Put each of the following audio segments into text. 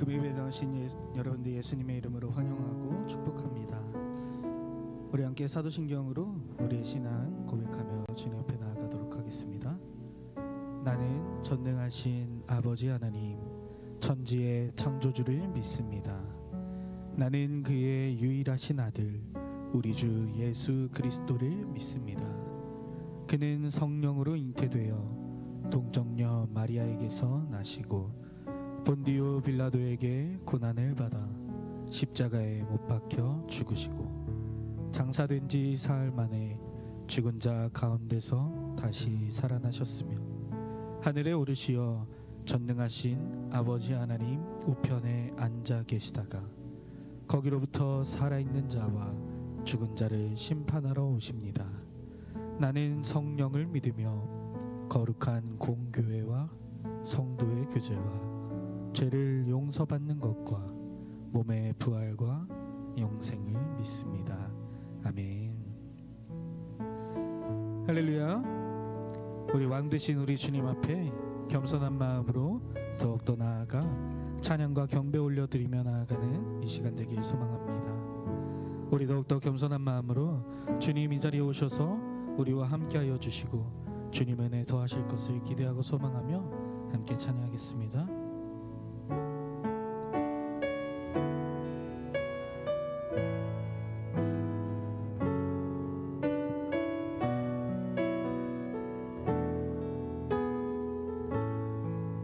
예배에 나오신 여러분들 예수님의 이름으로 환영하고 축복합니다. 우리 함께 사도신경으로 우리의 신앙 고백하며 주님 앞에 나아가도록 하겠습니다. 나는 전능하신 아버지 하나님, 천지의 창조주를 믿습니다. 나는 그의 유일하신 아들 우리 주 예수 그리스도를 믿습니다. 그는 성령으로 잉태되어 동정녀 마리아에게서 나시고 본디오 빌라도에게 고난을 받아 십자가에 못 박혀 죽으시고 장사된 지 사흘 만에 죽은 자 가운데서 다시 살아나셨으며 하늘에 오르시어 전능하신 아버지 하나님 우편에 앉아 계시다가 거기로부터 살아있는 자와 죽은 자를 심판하러 오십니다. 나는 성령을 믿으며 거룩한 공교회와 성도의 교제와 죄를 용서받는 것과 몸의 부활과 영생을 믿습니다. 아멘. 할렐루야. 우리 왕 되신 우리 주님 앞에 겸손한 마음으로 더욱더 나아가 찬양과 경배 올려드리며 나아가는 이 시간 되길 소망합니다. 우리 더욱더 겸손한 마음으로 주님 이 자리에 오셔서 우리와 함께하여 주시고 주님 은혜 더하실 것을 기대하고 소망하며 함께 찬양하겠습니다.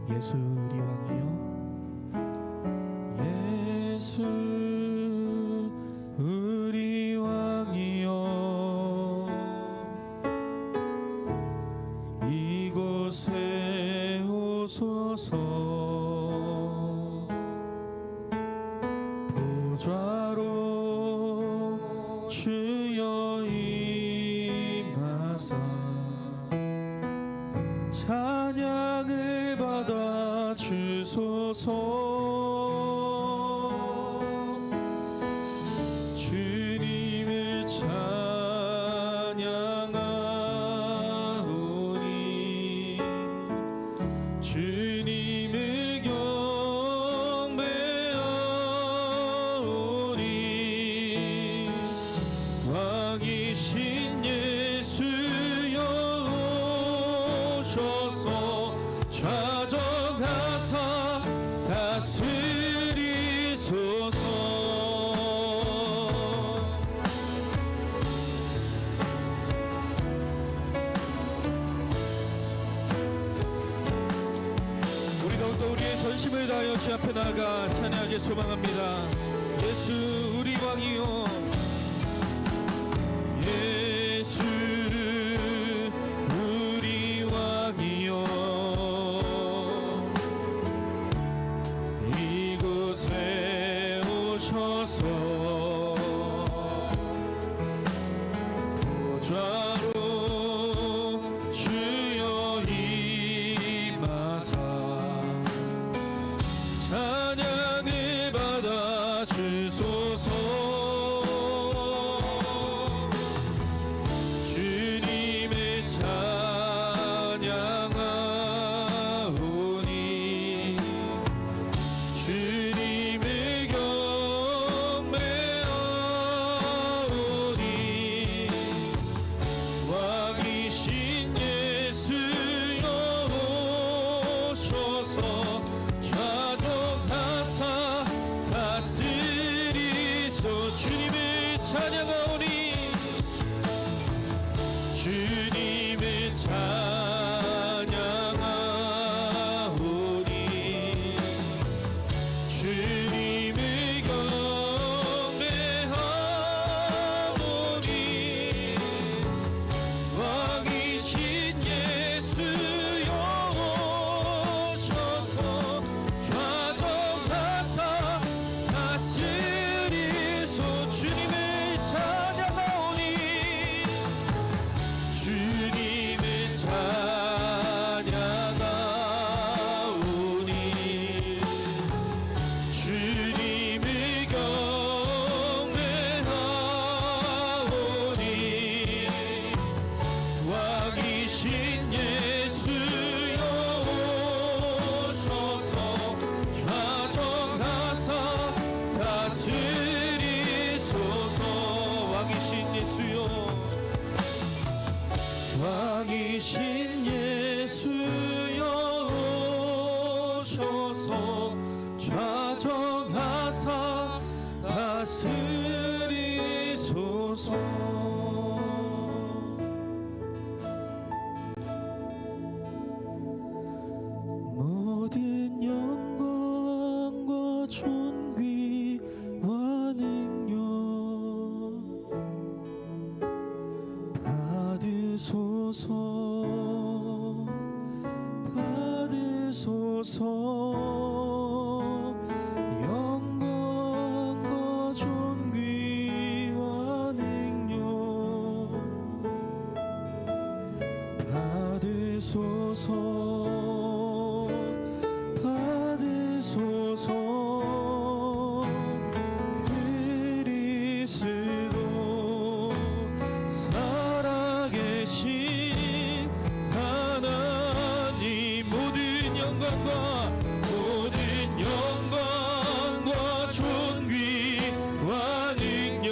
예수 우리 왕이여, 예수 우리 왕이여, 이곳에 오소서. 보좌로 주여 임하사 찬양을 받아 주소서. 주님을 찬양하오니 주님을 경배하오니 왕이신 예수여 오셔서 좌정하사 다스리소서. 우리 더욱더 우리의 전심을 다하여 주 앞에 나아가 찬양하길 소망합니다. 예수 우리 왕이요, 예수 우리 왕이요, 이곳에 오셔서 보좌로 주여 임하사 찬양을 받아 주소서. 주님을 찬양하오니 주님을 경배하오니 왕이신 예수여 오셔서 좌정하사 다스리소서. 인정하사 다스리소서. 모든 영광과 존귀와 능력 받으소서. 영광과 존귀와 능력 받으소서. 그리스도 살아계신 하나님, 모든 영광과 존귀와 능력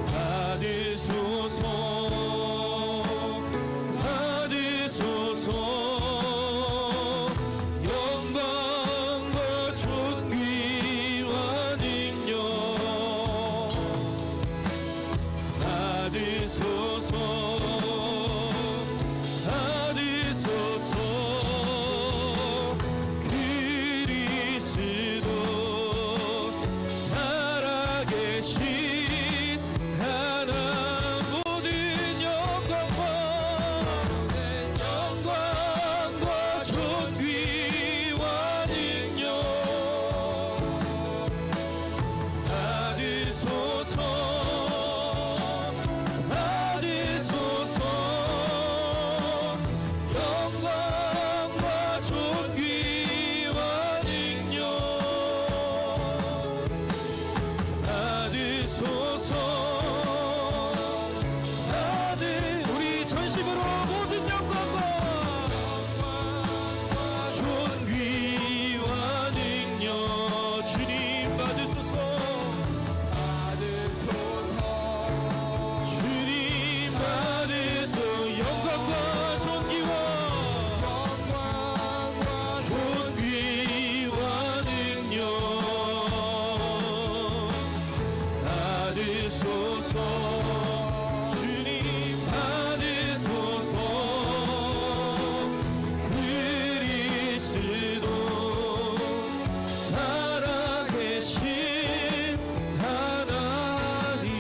받으소서. 영광과 존귀와 능력 받으소서. 그리스도 살아계신 하나, 모든 영광과 존귀와 능력 받으소서. 영광과 존귀와 능력 받으소서. 우리 전심으로 모든 영광과 존귀와 능력 주님 받으소서. 주님 받으소. 영광과 존귀와 능력 받으소서. 주님 받으소서. 그리스도 살아계신 하나님,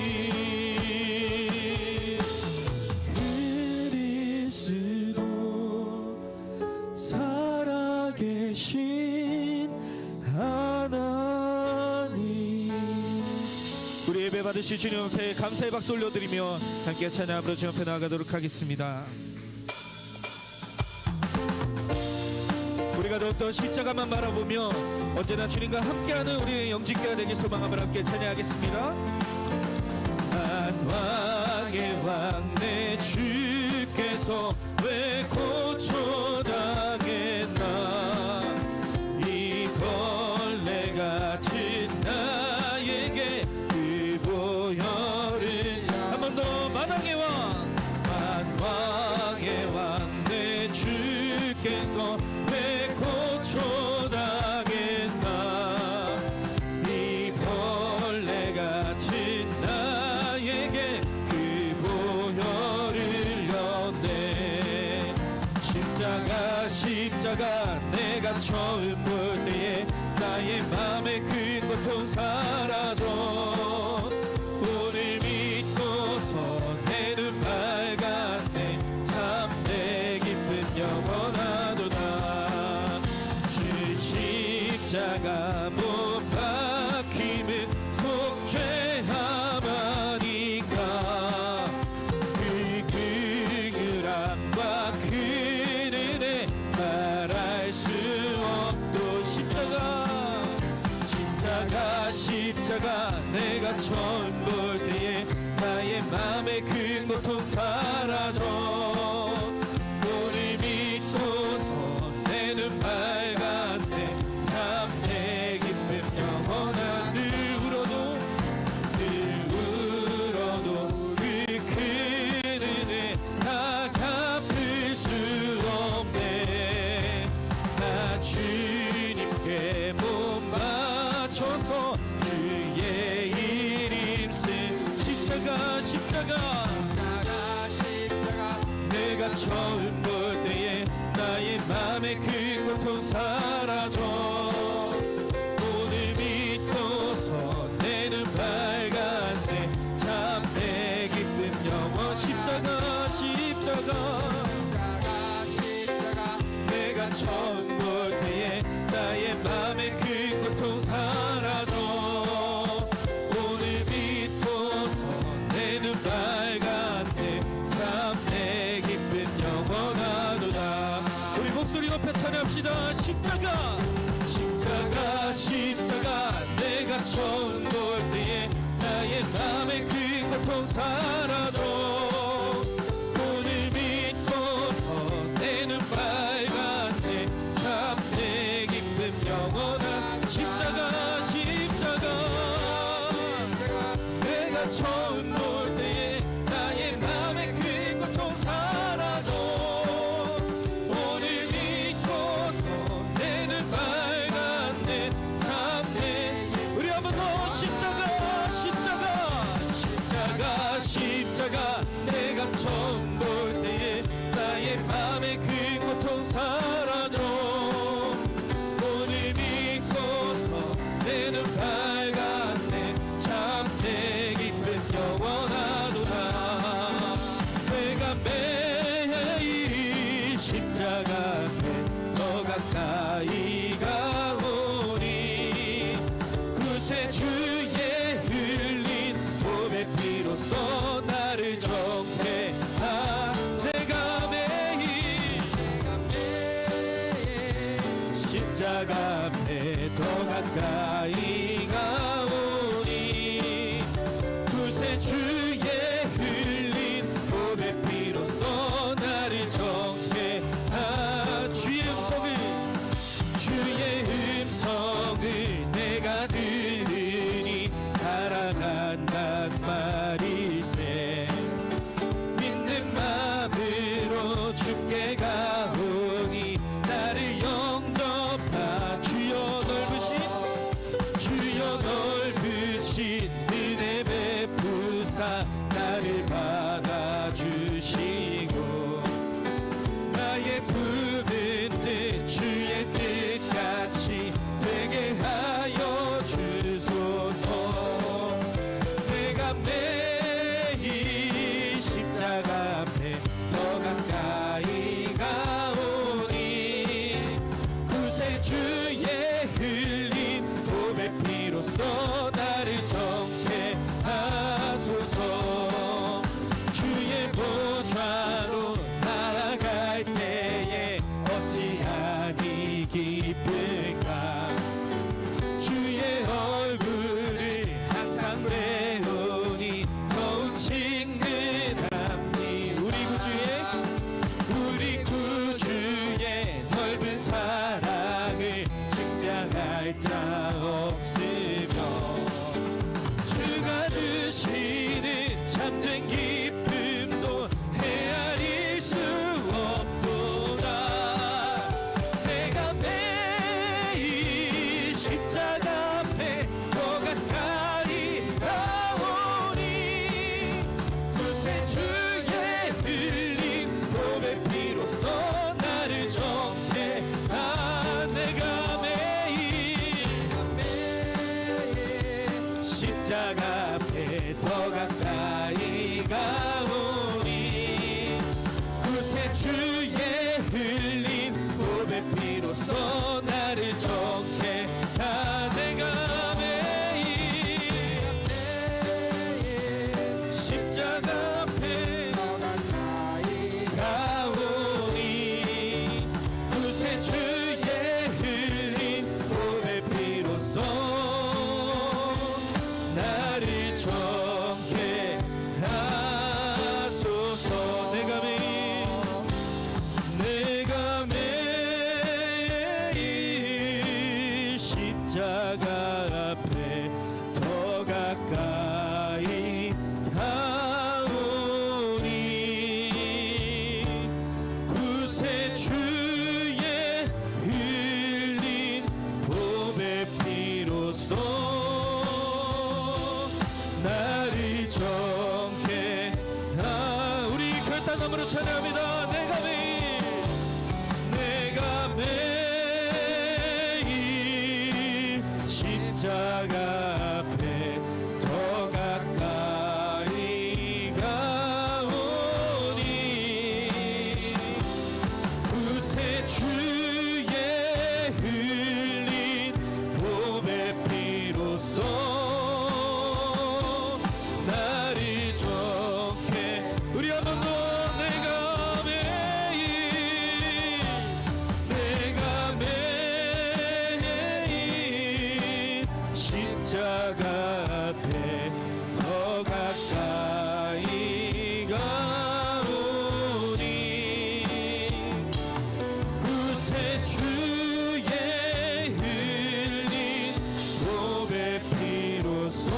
그리스도 살아계신 하나님. 우리 예배 받으실 주님 앞에 감사의 박수 올려드리며 함께 찬양으로 주님 앞에 나아가도록 하겠습니다. 우리가 더욱더 십자가만 바라보며 언제나 주님과 함께하는 우리의 영직자가 되길 소망함을 함께 찬양하겠습니다. 만왕의 왕 내 주께서 왜 고초당했나. 이 벌레 같은 나에게 그 보혈을 한 번 더. 만왕의 왕 내 주께서 왜 고초당했나. 이 벌레 같은 나에게 그 보혈을 렸네. 십자가 내가 처음 볼 때에 나의 맘에 그 고통 사라져. 오늘 믿고서 내 눈 밝았네. 참 내 기쁜 영원하도다. 주 십자가 못 박힘은 속죄함하니까. 그 긍휼함과 그 은혜 말할 수 없도. 십자가 내가 처음 볼 때에 나의 맘에 큰 고통 사라져. 오늘 믿고서 내 눈 밝았네. 참 내 기쁨 영원한. 늘 울어도 그 큰 은혜 다 갚을 수 없네. 나 주님 내가 처음 볼 때에 나의 맘의 그 고통 사라져. 오늘 믿고서 내 눈 밝았네. 참 내 기쁨 영원. 십자가 내가 처음 볼 때에 나의 맘의 그 고통 사라져. 오늘 믿고서 내 눈 밝았네. 참 내 기쁨 영원하도다. 우리 목소리 높여 찬양합시다. 십자가 내가 처음 볼 때에 나의 맘의 그 고통 사라져. 오늘 믿고서 내 눈 밝았네. 참 내 기쁨 영원한 십자가 내가 처음 볼 때에 나의 맘의 그 고통 사라져. 오늘 믿고서 내 눈 밝았네. 참 내 우리 한번 더 십자가 내가 처음 볼 때에 나의 맘의 그 고통 사라져. 오늘 믿고서 내 눈 밝았네. 참 내 기쁨 영원하도다. 내가 매일 십자가 앞에 더 가까이 가오니 그새 주의 흘린 몸의 피로써 나를 정케하. 내가 매일 십자가 앞에 더 가까이 가오니 그새 주의 흘린 몸의 피로써 나를 정케하. 주의 음성을 내가 들으니 사랑한단 말일세. 믿는 마음으로 주께 가오니 나를 영접하. 주여 넓으신 은혜 베푸사 나를 받아주시고 나의 품은 뜻 주의 뜻같이 되게 하여 주소서. 내가 매일 십자가 앞에 더 가까이 가오니 그새 주의 흘린 몸의 피로써 나를 정케하소서. 주의 보좌로 나아갈 때에 어찌하니 기쁠까. 주의 얼굴을 항상 배우니 더욱 친근함니. 우리 구주의 넓은 사랑을 증명할 자 없으며 주가 주시는 참된 기쁨도 헤아릴 수 없도다. 내가 매일 십자가 앞에 더 가까이 가오니 그새 주의 흘린 몸의 피로써 나를 정케하. 내가 매일 십자가 앞에 더 가까이 가오니 그새 주의 흘린 몸의 피로써 나를 정케하. 내가 매일 십자가 앞에 더 가까이 가오니 그새 주의 흘린 몸의 피로써 나를 정케하소서. 내가 매일 십자가 앞에 더 가까이 가오니 그새 주의 흘린 몸의 피로써 나를 정케하소서. 마음으로 찬양합니다. 내가 매일 십자가 앞에 더 가까이 가오니 구세 주의 흘린 보배 피로써 나를 좋게 우리 한 번 더 내가 매일 십자가 앞에 더 가까이 가오니 구세 주의 흘린 보배 피로써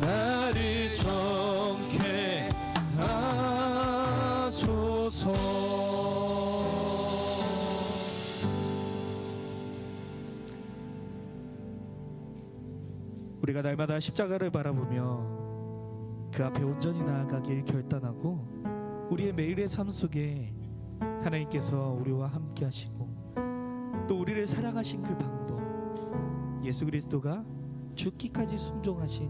나를 정케 하소서. 우리가 날마다 십자가를 바라보며 그 앞에 온전히 나아가길 결단하고 우리의 매일의 삶 속에 하나님께서 우리와 함께 하시고 또 우리를 사랑하신 그 방법, 예수 그리스도가 죽기까지 순종하신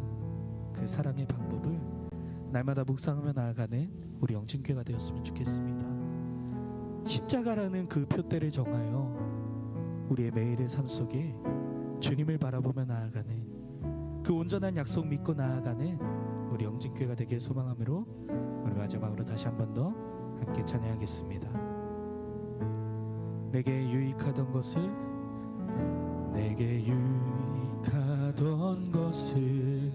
그 사랑의 방법을 날마다 묵상하며 나아가는 우리 영진교회가 되었으면 좋겠습니다. 십자가라는 그 표대를 정하여 우리의 매일의 삶 속에 주님을 바라보며 나아가는 그 온전한 약속 믿고 나아가는 우리 영진교회가 되길 소망하므로 우리 마지막으로 다시 한 번 더 함께 찬양하겠습니다. 내게 유익하던 것을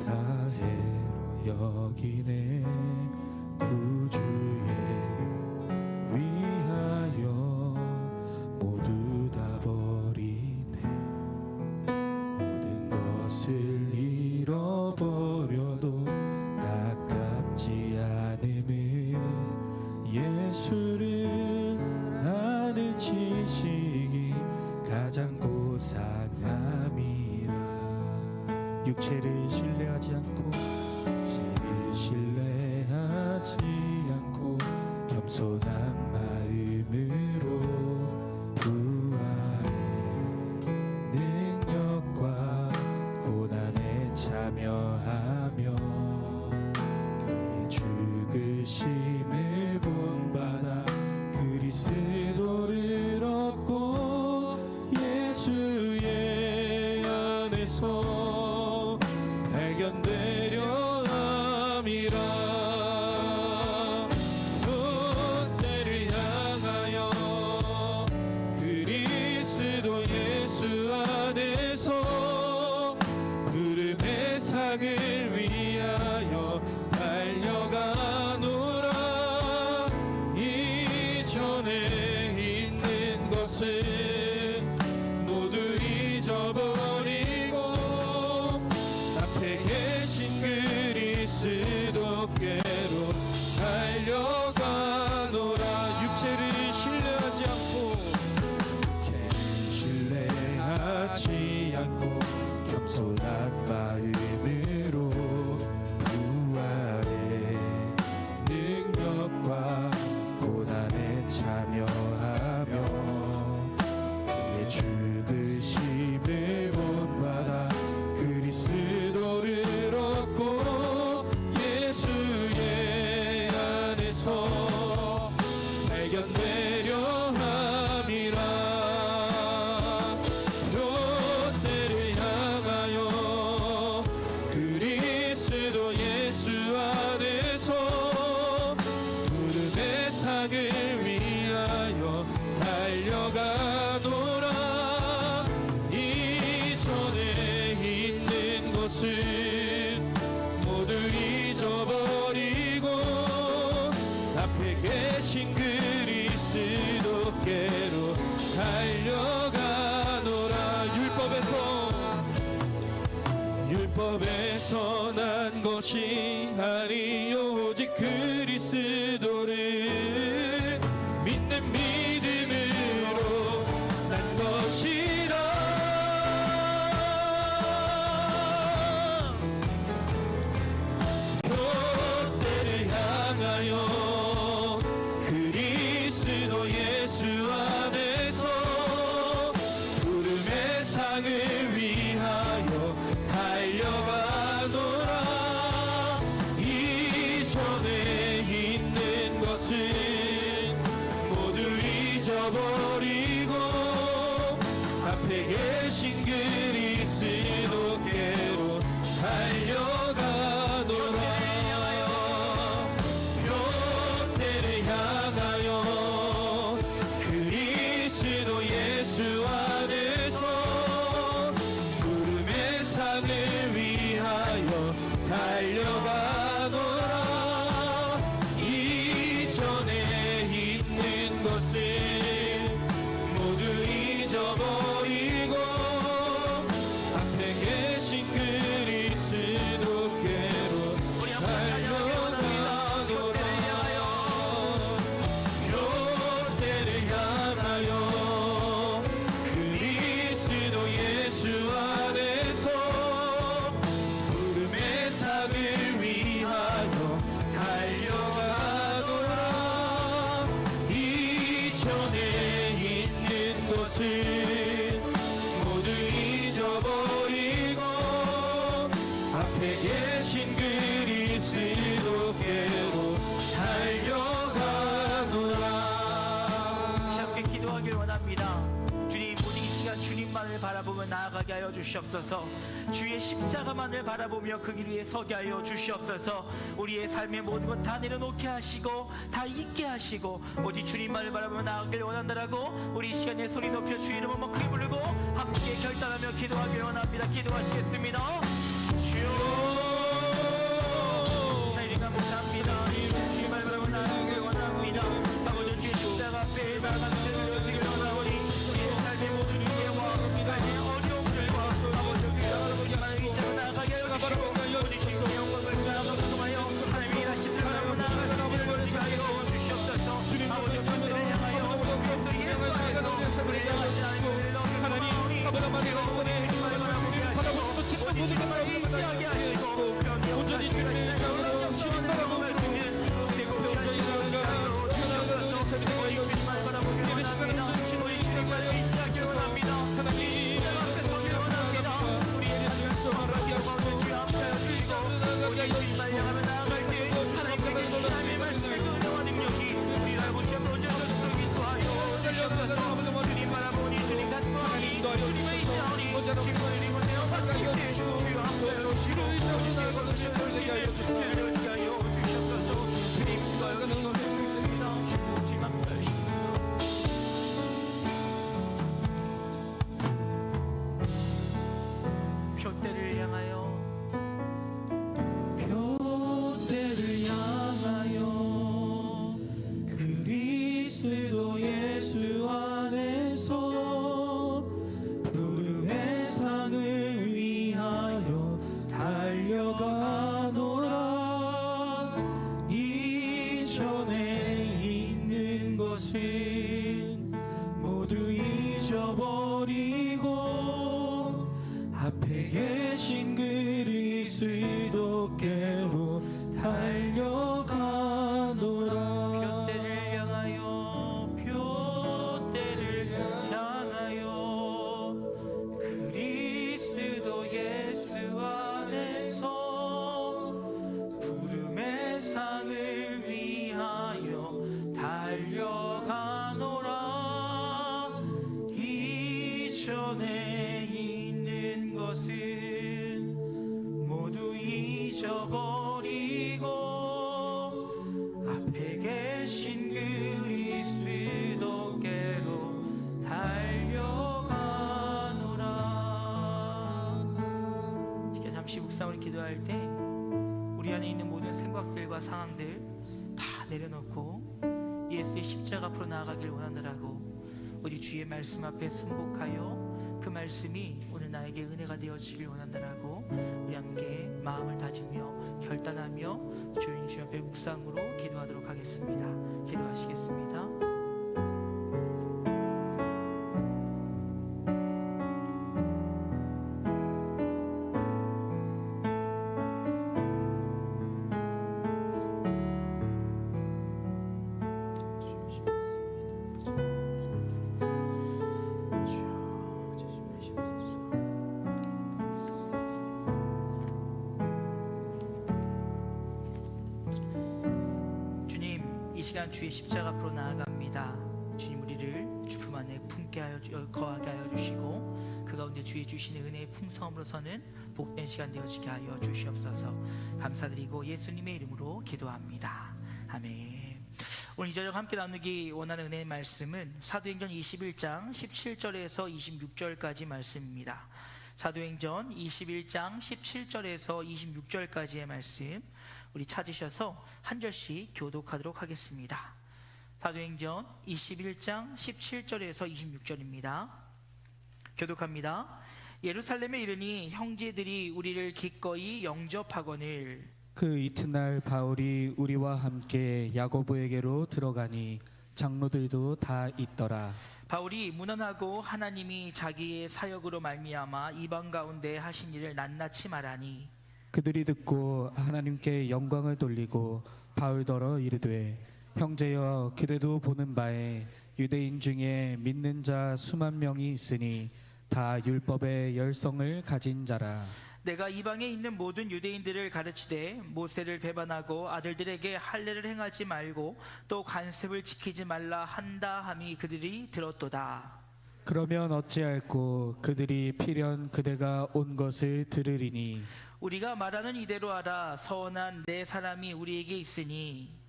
다해로 여기네 구주의 위하여 모두 다 버리네 모든 것을 잃어버려도 아깝지 않음은 예수를 나를 지식이 가장 고상함이라. 육체를 신뢰하지 않고 겸손한 마음으로 부활의 능력과 고난에 참여하며 그의 죽으심을 본받아 그리스도를 얻고 예수의 안에서 발견되려 함이라. 겸손한 마음으로 부활의 능력과 고난에 참여하며 그의 죽으심을 본받아 그리스도를 얻고 예수의 안에서 발견되려 함이라. 모두 잊어버리고 앞에 계신 그리스도께로 달려가노라. 율법에서 난 것이 아니요 오직 그리스도를 믿는 믿음으로 난 것이라. 표대를 앞에 계신 그리스도께로 달려가노라. 표대를 향하여 그리스도 예수 안에서 부름의 상을 위하여 달려가노라. 이전에 있는 것을 모두 잊어버리고 앞에 계신 그리스도께로 달려가노라. 교대를 향하여 그리스도 예수 안에서 부름의 상을 위하여 달려가노라. 이전에 있는 것을 모두 잊어버리고 앞에 계신 그리스도께로 달려가노라. 함께 기도하길 원합니다. 주님, 모든 이 시간 주님만을 바라보며 나아가게 하여 주시옵소서. 주의 십자가만을 바라보며 그 길 위에 서게 하여 주시옵소서. 우리의 삶의 모든 것 다 내려놓게 하시고 다 잊게 하시고 오직 주님만을 바라보며 나아가길 원한다라고 우리 이 시간에 소리 높여 주의 이름을 뭐 크게 부르고 함께 결단하며 기도하길 원합니다. 기도하시겠습니다. 주여, 하나님 감사합니다. 주님을 바라보며 나아가길 원합니다. 아버지, 주의 십자가 앞에 나아가는 데를 드리길 원하오니 우리의 삶의 모든 일과 삶의 어려움들과 아버지 우리 잊지 나아가게 하여 주시고 우리 주님의 영광을 나아가며 하나님의 일하심을 바라보며 나아가는 일을 하여 주시옵소서. 아버지 교회를 향하여 또 예수 안에서 우리를 향하신 하나님을 하나님 아버지 우리 주님을 바라보게 하시고 우리 주님을 의지하게 하시고 온전히 주님을 주님 바라보며 주는 대고 온전히 주님을 바라보며 원합니다. 우리 주님을 의지하길 원합니다. 하나님 앞에 서길 원합니다. 우리의 삶을 바라보며 주 앞에 주시고 우리 주님을 향하며 나아갈 때 하나님께 하나님의 말씀의 은혜와 능력이 우리를 붙여 온전히 인도하여 주시옵소서. 주님 바라보니 주님 같으니 주님의 의지하오니 주님을 내어 받기 위해 주 앞에 주로 주님의 것을 주님을 하여 주시옵소서. 주님과 영광입니다. 주님 앞에 표대를 향하여 표대를 향하여 그리스도 예수 안에서 부름의 상을 위하여 달려가노라. 이전에 있는 것은 모두 잊어버리고 앞에 계신 그리스도께로 달려가노라. 표대를 향하여 표대를 향하여 그리스도 예수 안에서 부름의 상을 위하여 달려가노라. 이전에 있는 것은 모두 잊어버리고 앞에 계신 그리스도께로 달려가노라. 이렇게 잠시 묵상을 기도할 때 우리 안에 있는 모든 생각들과 상황들 다 내려놓고 예수의 십자가 앞으로 나아가길 원하노라고 우리 주의 말씀 앞에 순복하여 그 말씀이 오늘 나에게 은혜가 되어지길 원한다라고 우리 함께 마음을 다지며 결단하며 조용히 주 앞에 묵상으로 기도하도록 하겠습니다. 기도하시겠습니다. 주님, 이 시간 주의 십자가 앞으로 나아갑니다. 주님, 우리를 주품 안에 품게 거하게 하여 주시고 그 가운데 주의 주시는 은혜의 풍성함으로서는 복된 시간 되어지게 하여 주시옵소서. 감사드리고 예수님의 이름으로 기도합니다. 아멘. 오늘 이 저녁 함께 나누기 원하는 은혜의 말씀은 사도행전 21장 17절에서 26절까지 말씀입니다. 사도행전 21장 17절에서 26절까지의 말씀 우리 찾으셔서 한 절씩 교독하도록 하겠습니다. 사도행전 21장 17절에서 26절입니다. 교독합니다. 예루살렘에 이르니 형제들이 우리를 기꺼이 영접하거늘 그 이튿날 바울이 우리와 함께 야고보에게로 들어가니 장로들도 다 있더라. 바울이 문안하고 하나님이 자기의 사역으로 말미암아 이방 가운데 하신 일을 낱낱이 말하니 그들이 듣고 하나님께 영광을 돌리고 바울더러 이르되 형제여 그대도 보는 바에 유대인 중에 믿는 자 수만 명이 있으니 다 율법의 열성을 가진 자라. 내가 이방에 있는 모든 유대인들을 가르치되 모세를 배반하고 아들들에게 할례를 행하지 말고 또 관습을 지키지 말라 한다 함이 그들이 들었도다. 그러면 어찌할꼬 그들이 필연 그대가 온 것을 들으리니 우리가 말하는 이대로 하라. 서원한 네 사람이 우리에게 있으니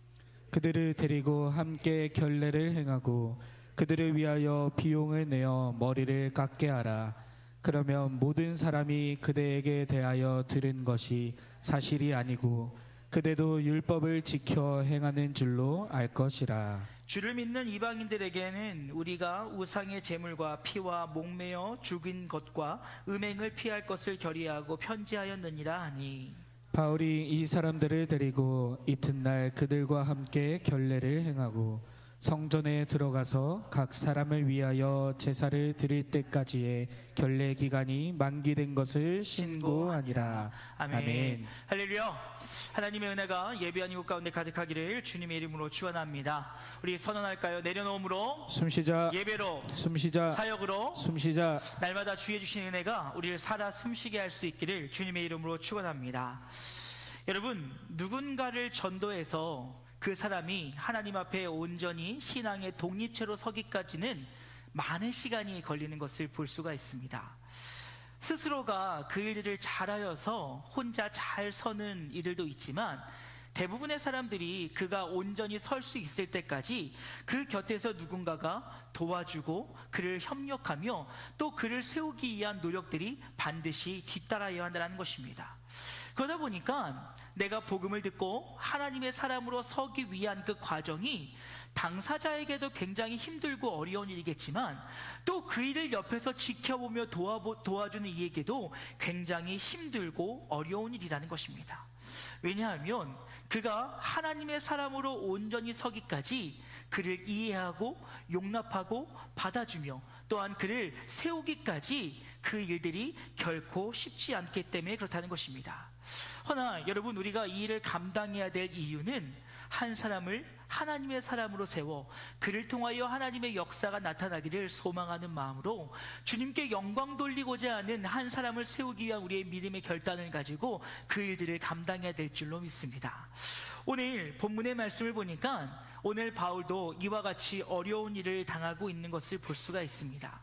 그들을 데리고 함께 결례를 행하고 그들을 위하여 비용을 내어 머리를 깎게 하라. 그러면 모든 사람이 그대에게 대하여 들은 것이 사실이 아니고 그대도 율법을 지켜 행하는 줄로 알 것이라. 주를 믿는 이방인들에게는 우리가 우상의 제물과 피와 목매어 죽인 것과 음행을 피할 것을 결의하고 편지하였느니라 하니 바울이 이 사람들을 데리고 이튿날 그들과 함께 결례를 행하고 성전에 들어가서 각 사람을 위하여 제사를 드릴 때까지의 결례 기간이 만기된 것을 신고하니라. 아멘. 할렐루야. 하나님의 은혜가 예배한 이곳 가운데 가득하기를 주님의 이름으로 축원합니다. 우리 선언할까요? 내려놓음으로 숨쉬자. 예배로 숨쉬자. 사역으로 숨쉬자. 날마다 주의 주신 은혜가 우리를 살아 숨쉬게 할 수 있기를 주님의 이름으로 축원합니다. 여러분, 누군가를 전도해서 그 사람이 하나님 앞에 온전히 신앙의 독립체로 서기까지는 많은 시간이 걸리는 것을 볼 수가 있습니다. 스스로가 그 일들을 잘하여서 혼자 잘 서는 이들도 있지만 대부분의 사람들이 그가 온전히 설 수 있을 때까지 그 곁에서 누군가가 도와주고 그를 협력하며 또 그를 세우기 위한 노력들이 반드시 뒤따라야 한다는 것입니다. 그러다 보니까 내가 복음을 듣고 하나님의 사람으로 서기 위한 그 과정이 당사자에게도 굉장히 힘들고 어려운 일이겠지만 또 그 일을 옆에서 지켜보며 도와주는 이에게도 굉장히 힘들고 어려운 일이라는 것입니다. 왜냐하면 그가 하나님의 사람으로 온전히 서기까지 그를 이해하고 용납하고 받아주며 또한 그를 세우기까지 그 일들이 결코 쉽지 않기 때문에 그렇다는 것입니다. 허나 여러분, 우리가 이 일을 감당해야 될 이유는 한 사람을 하나님의 사람으로 세워 그를 통하여 하나님의 역사가 나타나기를 소망하는 마음으로 주님께 영광 돌리고자 하는 한 사람을 세우기 위한 우리의 믿음의 결단을 가지고 그 일들을 감당해야 될 줄로 믿습니다. 오늘 본문의 말씀을 보니까 오늘 바울도 이와 같이 어려운 일을 당하고 있는 것을 볼 수가 있습니다.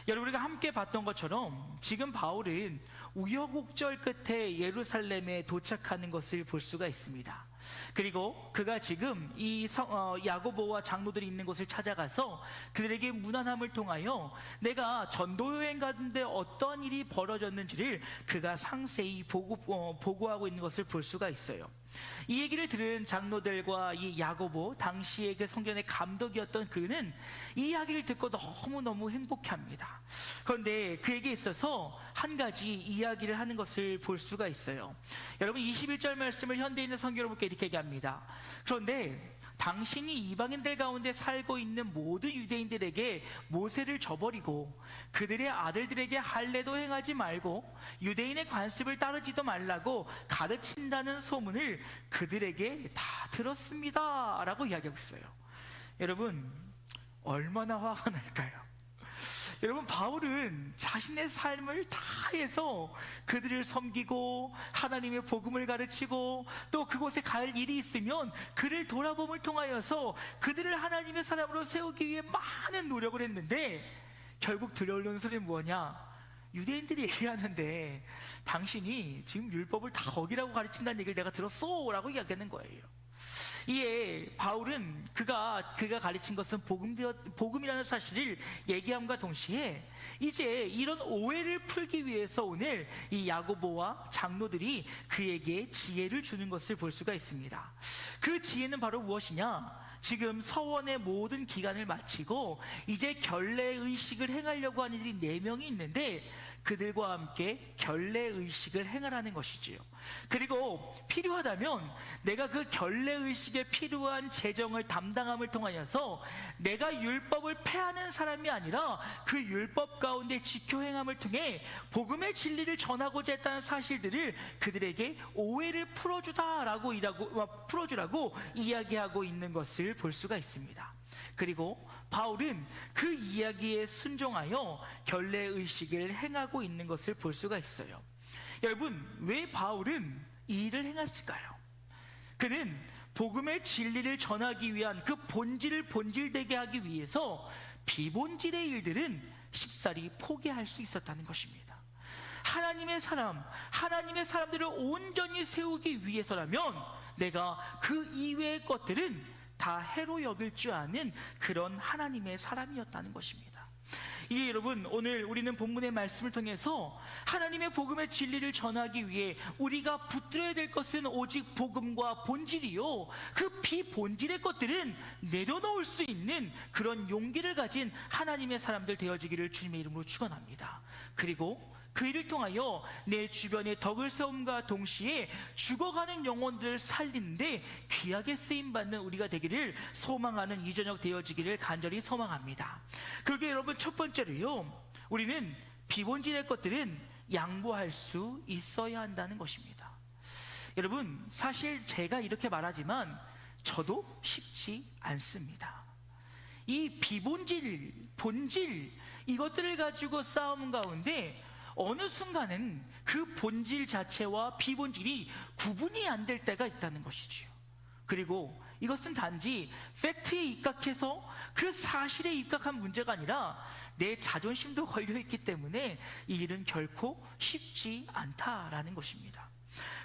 여러분, 우리가 함께 봤던 것처럼 지금 바울은 우여곡절 끝에 예루살렘에 도착하는 것을 볼 수가 있습니다. 그리고 그가 지금 이 야고보와 장로들이 있는 곳을 찾아가서 그들에게 문안함을 통하여 내가 전도 여행 가는데 어떤 일이 벌어졌는지를 그가 상세히 보고하고 있는 것을 볼 수가 있어요. 이 얘기를 들은 장로들과 이 야고보, 당시의 그 성전의 감독이었던 그는 이 이야기를 듣고 너무너무 행복해합니다. 그런데 그에게 있어서 한 가지 이야기를 하는 것을 볼 수가 있어요. 여러분, 21절 말씀을 현대에 있는 성경으로 볼게 이렇게 얘기합니다. 그런데 당신이 이방인들 가운데 살고 있는 모든 유대인들에게 모세를 저버리고 그들의 아들들에게 할례도 행하지 말고 유대인의 관습을 따르지도 말라고 가르친다는 소문을 그들에게 다 들었습니다 라고 이야기하고 있어요. 여러분, 얼마나 화가 날까요? 여러분, 바울은 자신의 삶을 다해서 그들을 섬기고 하나님의 복음을 가르치고 또 그곳에 갈 일이 있으면 그를 돌아봄을 통하여서 그들을 하나님의 사람으로 세우기 위해 많은 노력을 했는데 결국 들려오는 소리는 뭐냐? 유대인들이 얘기하는데 당신이 지금 율법을 다 어기라고 가르친다는 얘기를 내가 들었어 라고 이야기하는 거예요. 이에 바울은 그가 가르친 것은 복음이라는 사실을 얘기함과 동시에 이제 이런 오해를 풀기 위해서 오늘 이 야고보와 장로들이 그에게 지혜를 주는 것을 볼 수가 있습니다. 그 지혜는 바로 무엇이냐? 지금 서원의 모든 기간을 마치고 이제 결례의식을 행하려고 하는 이들이 4명이 있는데 그들과 함께 결례의식을 행하라는 것이지요. 그리고 필요하다면 내가 그 결례의식에 필요한 재정을 담당함을 통하여서 내가 율법을 폐하는 사람이 아니라 그 율법 가운데 지켜 행함을 통해 복음의 진리를 전하고자 했다는 사실들을 그들에게 오해를 풀어주라고 이야기하고 있는 것을 볼 수가 있습니다. 그리고 바울은 그 이야기에 순종하여 결례의식을 행하고 있는 것을 볼 수가 있어요. 여러분, 왜 바울은 이 일을 행했을까요? 그는 복음의 진리를 전하기 위한 그 본질을 본질되게 하기 위해서 비본질의 일들은 쉽사리 포기할 수 있었다는 것입니다. 하나님의 사람들을 온전히 세우기 위해서라면 내가 그 이외의 것들은 다 해로 여길 줄 아는 그런 하나님의 사람이었다는 것입니다. 이게 여러분, 오늘 우리는 본문의 말씀을 통해서 하나님의 복음의 진리를 전하기 위해 우리가 붙들어야 될 것은 오직 복음과 본질이요, 그 비본질의 것들은 내려놓을 수 있는 그런 용기를 가진 하나님의 사람들 되어지기를 주님의 이름으로 축원합니다. 그리고 그 일을 통하여 내 주변에 덕을 세움과 동시에 죽어가는 영혼들을 살리는데 귀하게 쓰임받는 우리가 되기를 소망하는 이 저녁 되어지기를 간절히 소망합니다. 그러게 여러분, 첫 번째로요, 우리는 비본질의 것들은 양보할 수 있어야 한다는 것입니다. 여러분, 사실 제가 이렇게 말하지만 저도 쉽지 않습니다. 이 비본질, 본질, 이것들을 가지고 싸움 가운데 어느 순간은 그 본질 자체와 비본질이 구분이 안 될 때가 있다는 것이지요. 그리고 이것은 단지 팩트에 입각해서 그 사실에 입각한 문제가 아니라 내 자존심도 걸려있기 때문에 이 일은 결코 쉽지 않다라는 것입니다.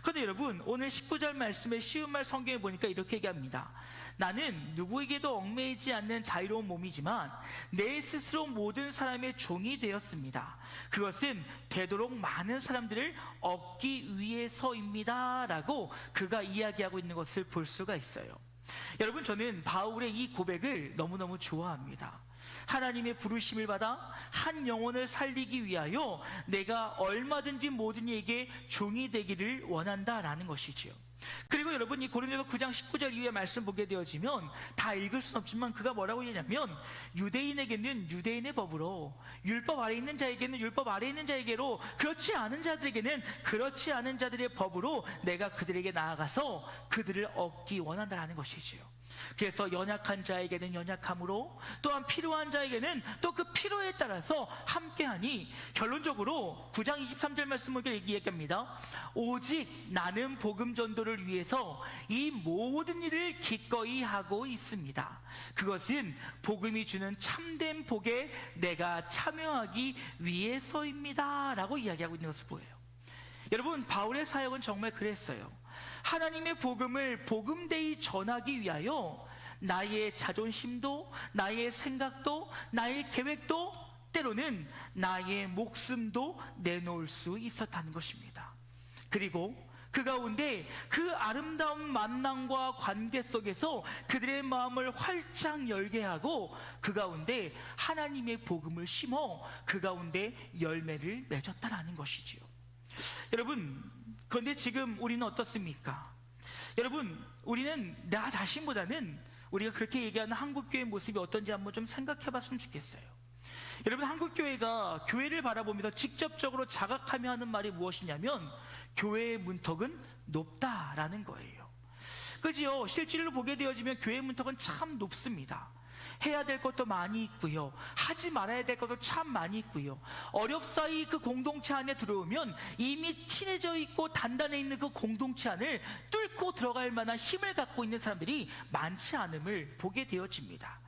그런데 여러분, 오늘 19절 말씀의 쉬운 말 성경에 보니까 이렇게 얘기합니다. 나는 누구에게도 얽매이지 않는 자유로운 몸이지만 내 스스로 모든 사람의 종이 되었습니다. 그것은 되도록 많은 사람들을 얻기 위해서입니다 라고 그가 이야기하고 있는 것을 볼 수가 있어요. 여러분, 저는 바울의 이 고백을 너무너무 좋아합니다. 하나님의 부르심을 받아 한 영혼을 살리기 위하여 내가 얼마든지 모든 이에게 종이 되기를 원한다라는 것이지요. 그리고 여러분, 이 고린도서 9장 19절 이후의 말씀 보게 되어지면 다 읽을 수는 없지만 그가 뭐라고 얘기하냐면 유대인에게는 유대인의 법으로, 율법 아래 있는 자에게는 율법 아래 있는 자에게로, 그렇지 않은 자들에게는 그렇지 않은 자들의 법으로 내가 그들에게 나아가서 그들을 얻기 원한다라는 것이지요. 그래서 연약한 자에게는 연약함으로, 또한 필요한 자에게는 또 그 필요에 따라서 함께하니, 결론적으로 9장 23절 말씀을 얘기합니다. 오직 나는 복음 전도를 위해서 이 모든 일을 기꺼이 하고 있습니다. 그것은 복음이 주는 참된 복에 내가 참여하기 위해서입니다 라고 이야기하고 있는 것을 보여요. 여러분, 바울의 사역은 정말 그랬어요. 하나님의 복음을 복음되이 전하기 위하여 나의 자존심도, 나의 생각도, 나의 계획도, 때로는 나의 목숨도 내놓을 수 있었다는 것입니다. 그리고 그 가운데 그 아름다운 만남과 관계 속에서 그들의 마음을 활짝 열게 하고 그 가운데 하나님의 복음을 심어 그 가운데 열매를 맺었다라는 것이지요. 여러분, 그런데 지금 우리는 어떻습니까? 여러분, 우리는 나 자신보다는 우리가 그렇게 얘기하는 한국교회 모습이 어떤지 한번 좀 생각해 봤으면 좋겠어요. 여러분, 한국교회가 교회를 바라보면서 직접적으로 자각하며 하는 말이 무엇이냐면 교회의 문턱은 높다라는 거예요. 그지요? 실질로 보게 되어지면 교회의 문턱은 참 높습니다. 해야 될 것도 많이 있고요, 하지 말아야 될 것도 참 많이 있고요, 어렵사이 그 공동체 안에 들어오면 이미 친해져 있고 단단해 있는 그 공동체 안을 뚫고 들어갈 만한 힘을 갖고 있는 사람들이 많지 않음을 보게 되어집니다.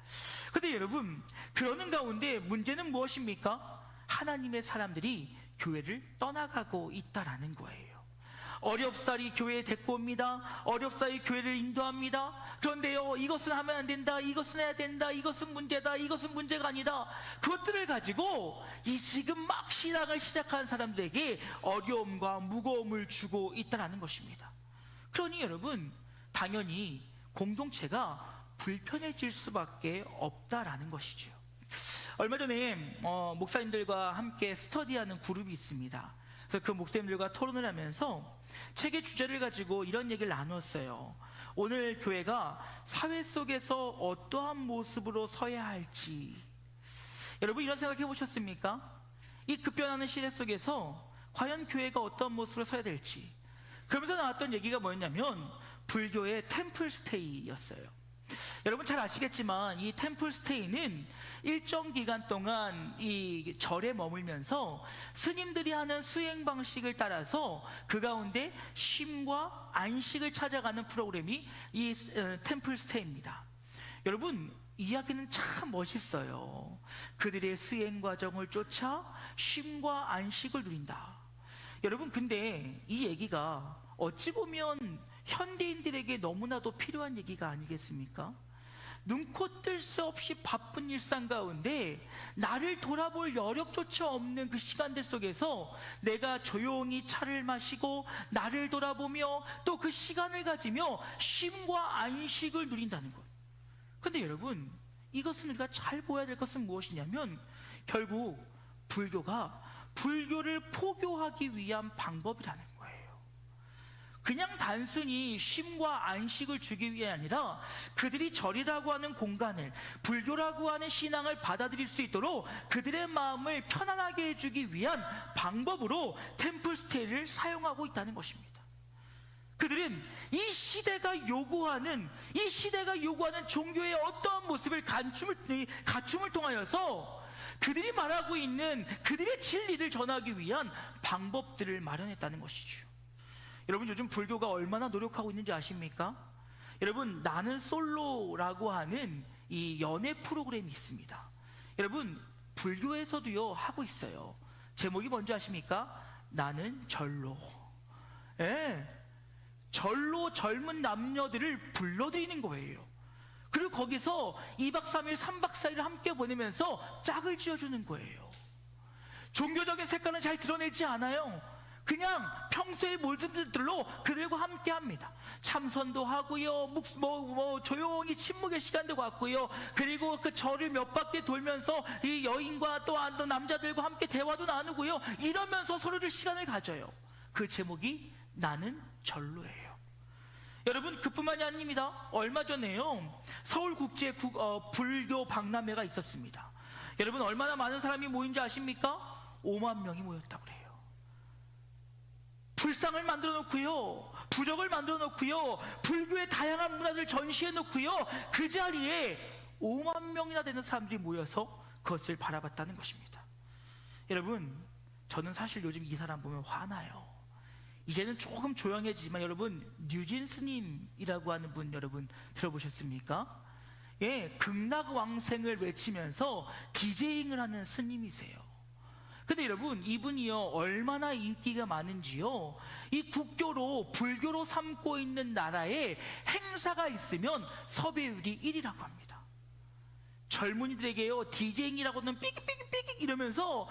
근데 여러분, 그러는 가운데 문제는 무엇입니까? 하나님의 사람들이 교회를 떠나가고 있다라는 거예요. 어렵사리 교회에 데리고 옵니다. 어렵사리 교회를 인도합니다. 그런데요, 이것은 하면 안 된다, 이것은 해야 된다, 이것은 문제다, 이것은 문제가 아니다, 그것들을 가지고 이 지금 막 신앙을 시작한 사람들에게 어려움과 무거움을 주고 있다는 것입니다. 그러니 여러분, 당연히 공동체가 불편해질 수밖에 없다라는 것이죠. 얼마 전에 목사님들과 함께 스터디하는 그룹이 있습니다. 그래서 그 목사님들과 토론을 하면서 책의 주제를 가지고 이런 얘기를 나눴어요. 오늘 교회가 사회 속에서 어떠한 모습으로 서야 할지. 여러분, 이런 생각 해보셨습니까? 이 급변하는 시대 속에서 과연 교회가 어떤 모습으로 서야 될지. 그러면서 나왔던 얘기가 뭐였냐면 불교의 템플스테이였어요. 여러분 잘 아시겠지만 이 템플스테이는 일정 기간 동안 이 절에 머물면서 스님들이 하는 수행 방식을 따라서 그 가운데 쉼과 안식을 찾아가는 프로그램이 이 템플스테이입니다. 여러분, 이야기는 참 멋있어요. 그들의 수행 과정을 쫓아 쉼과 안식을 누린다. 여러분, 근데 이 얘기가 어찌 보면 현대인들에게 너무나도 필요한 얘기가 아니겠습니까? 눈코 뜰 수 없이 바쁜 일상 가운데 나를 돌아볼 여력조차 없는 그 시간들 속에서 내가 조용히 차를 마시고 나를 돌아보며 또 그 시간을 가지며 쉼과 안식을 누린다는 것. 근데 여러분, 이것은 우리가 잘 보아야 될 것은 무엇이냐면 결국 불교가 불교를 포교하기 위한 방법이라는 거예요. 그냥 단순히 쉼과 안식을 주기 위해 아니라 그들이 절이라고 하는 공간을, 불교라고 하는 신앙을 받아들일 수 있도록 그들의 마음을 편안하게 해주기 위한 방법으로 템플스테이를 사용하고 있다는 것입니다. 그들은 이 시대가 요구하는 종교의 어떠한 모습을 갖춤을 통하여서 그들이 말하고 있는 그들의 진리를 전하기 위한 방법들을 마련했다는 것이죠. 여러분, 요즘 불교가 얼마나 노력하고 있는지 아십니까? 여러분, 나는 솔로라고 하는 이 연애 프로그램이 있습니다. 여러분, 불교에서도요 하고 있어요. 제목이 뭔지 아십니까? 나는 절로. 예, 절로 젊은 남녀들을 불러들이는 거예요. 그리고 거기서 2박 3일 3박 4일을 함께 보내면서 짝을 지어주는 거예요. 종교적인 색깔은 잘 드러내지 않아요. 그냥 평소의 모습들로 그들과 함께 합니다. 참선도 하고요, 조용히 침묵의 시간도 갖고요, 그리고 그 절을 몇 바퀴 돌면서 이 여인과 또 남자들과 함께 대화도 나누고요, 이러면서 서로를 시간을 가져요. 그 제목이 나는 절로예요. 여러분, 그뿐만이 아닙니다. 얼마 전에요, 서울국제 불교 박람회가 있었습니다. 여러분, 얼마나 많은 사람이 모인지 아십니까? 5만 명이 모였다고 그래요. 불상을 만들어 놓고요, 부적을 만들어 놓고요, 불교의 다양한 문화를 전시해 놓고요, 그 자리에 5만 명이나 되는 사람들이 모여서 그것을 바라봤다는 것입니다. 여러분, 저는 사실 요즘 이 사람 보면 화나요. 이제는 조금 조용해지지만 여러분, 뉴진 스님이라고 하는 분 여러분 들어보셨습니까? 예, 극락왕생을 외치면서 디제잉을 하는 스님이세요. 근데 여러분, 이분이요 얼마나 인기가 많은지요, 이 국교로 불교로 삼고 있는 나라에 행사가 있으면 섭외율이 1위라고 합니다. 젊은이들에게요 디제잉이라고는 삐깃삐깃삐깃 이러면서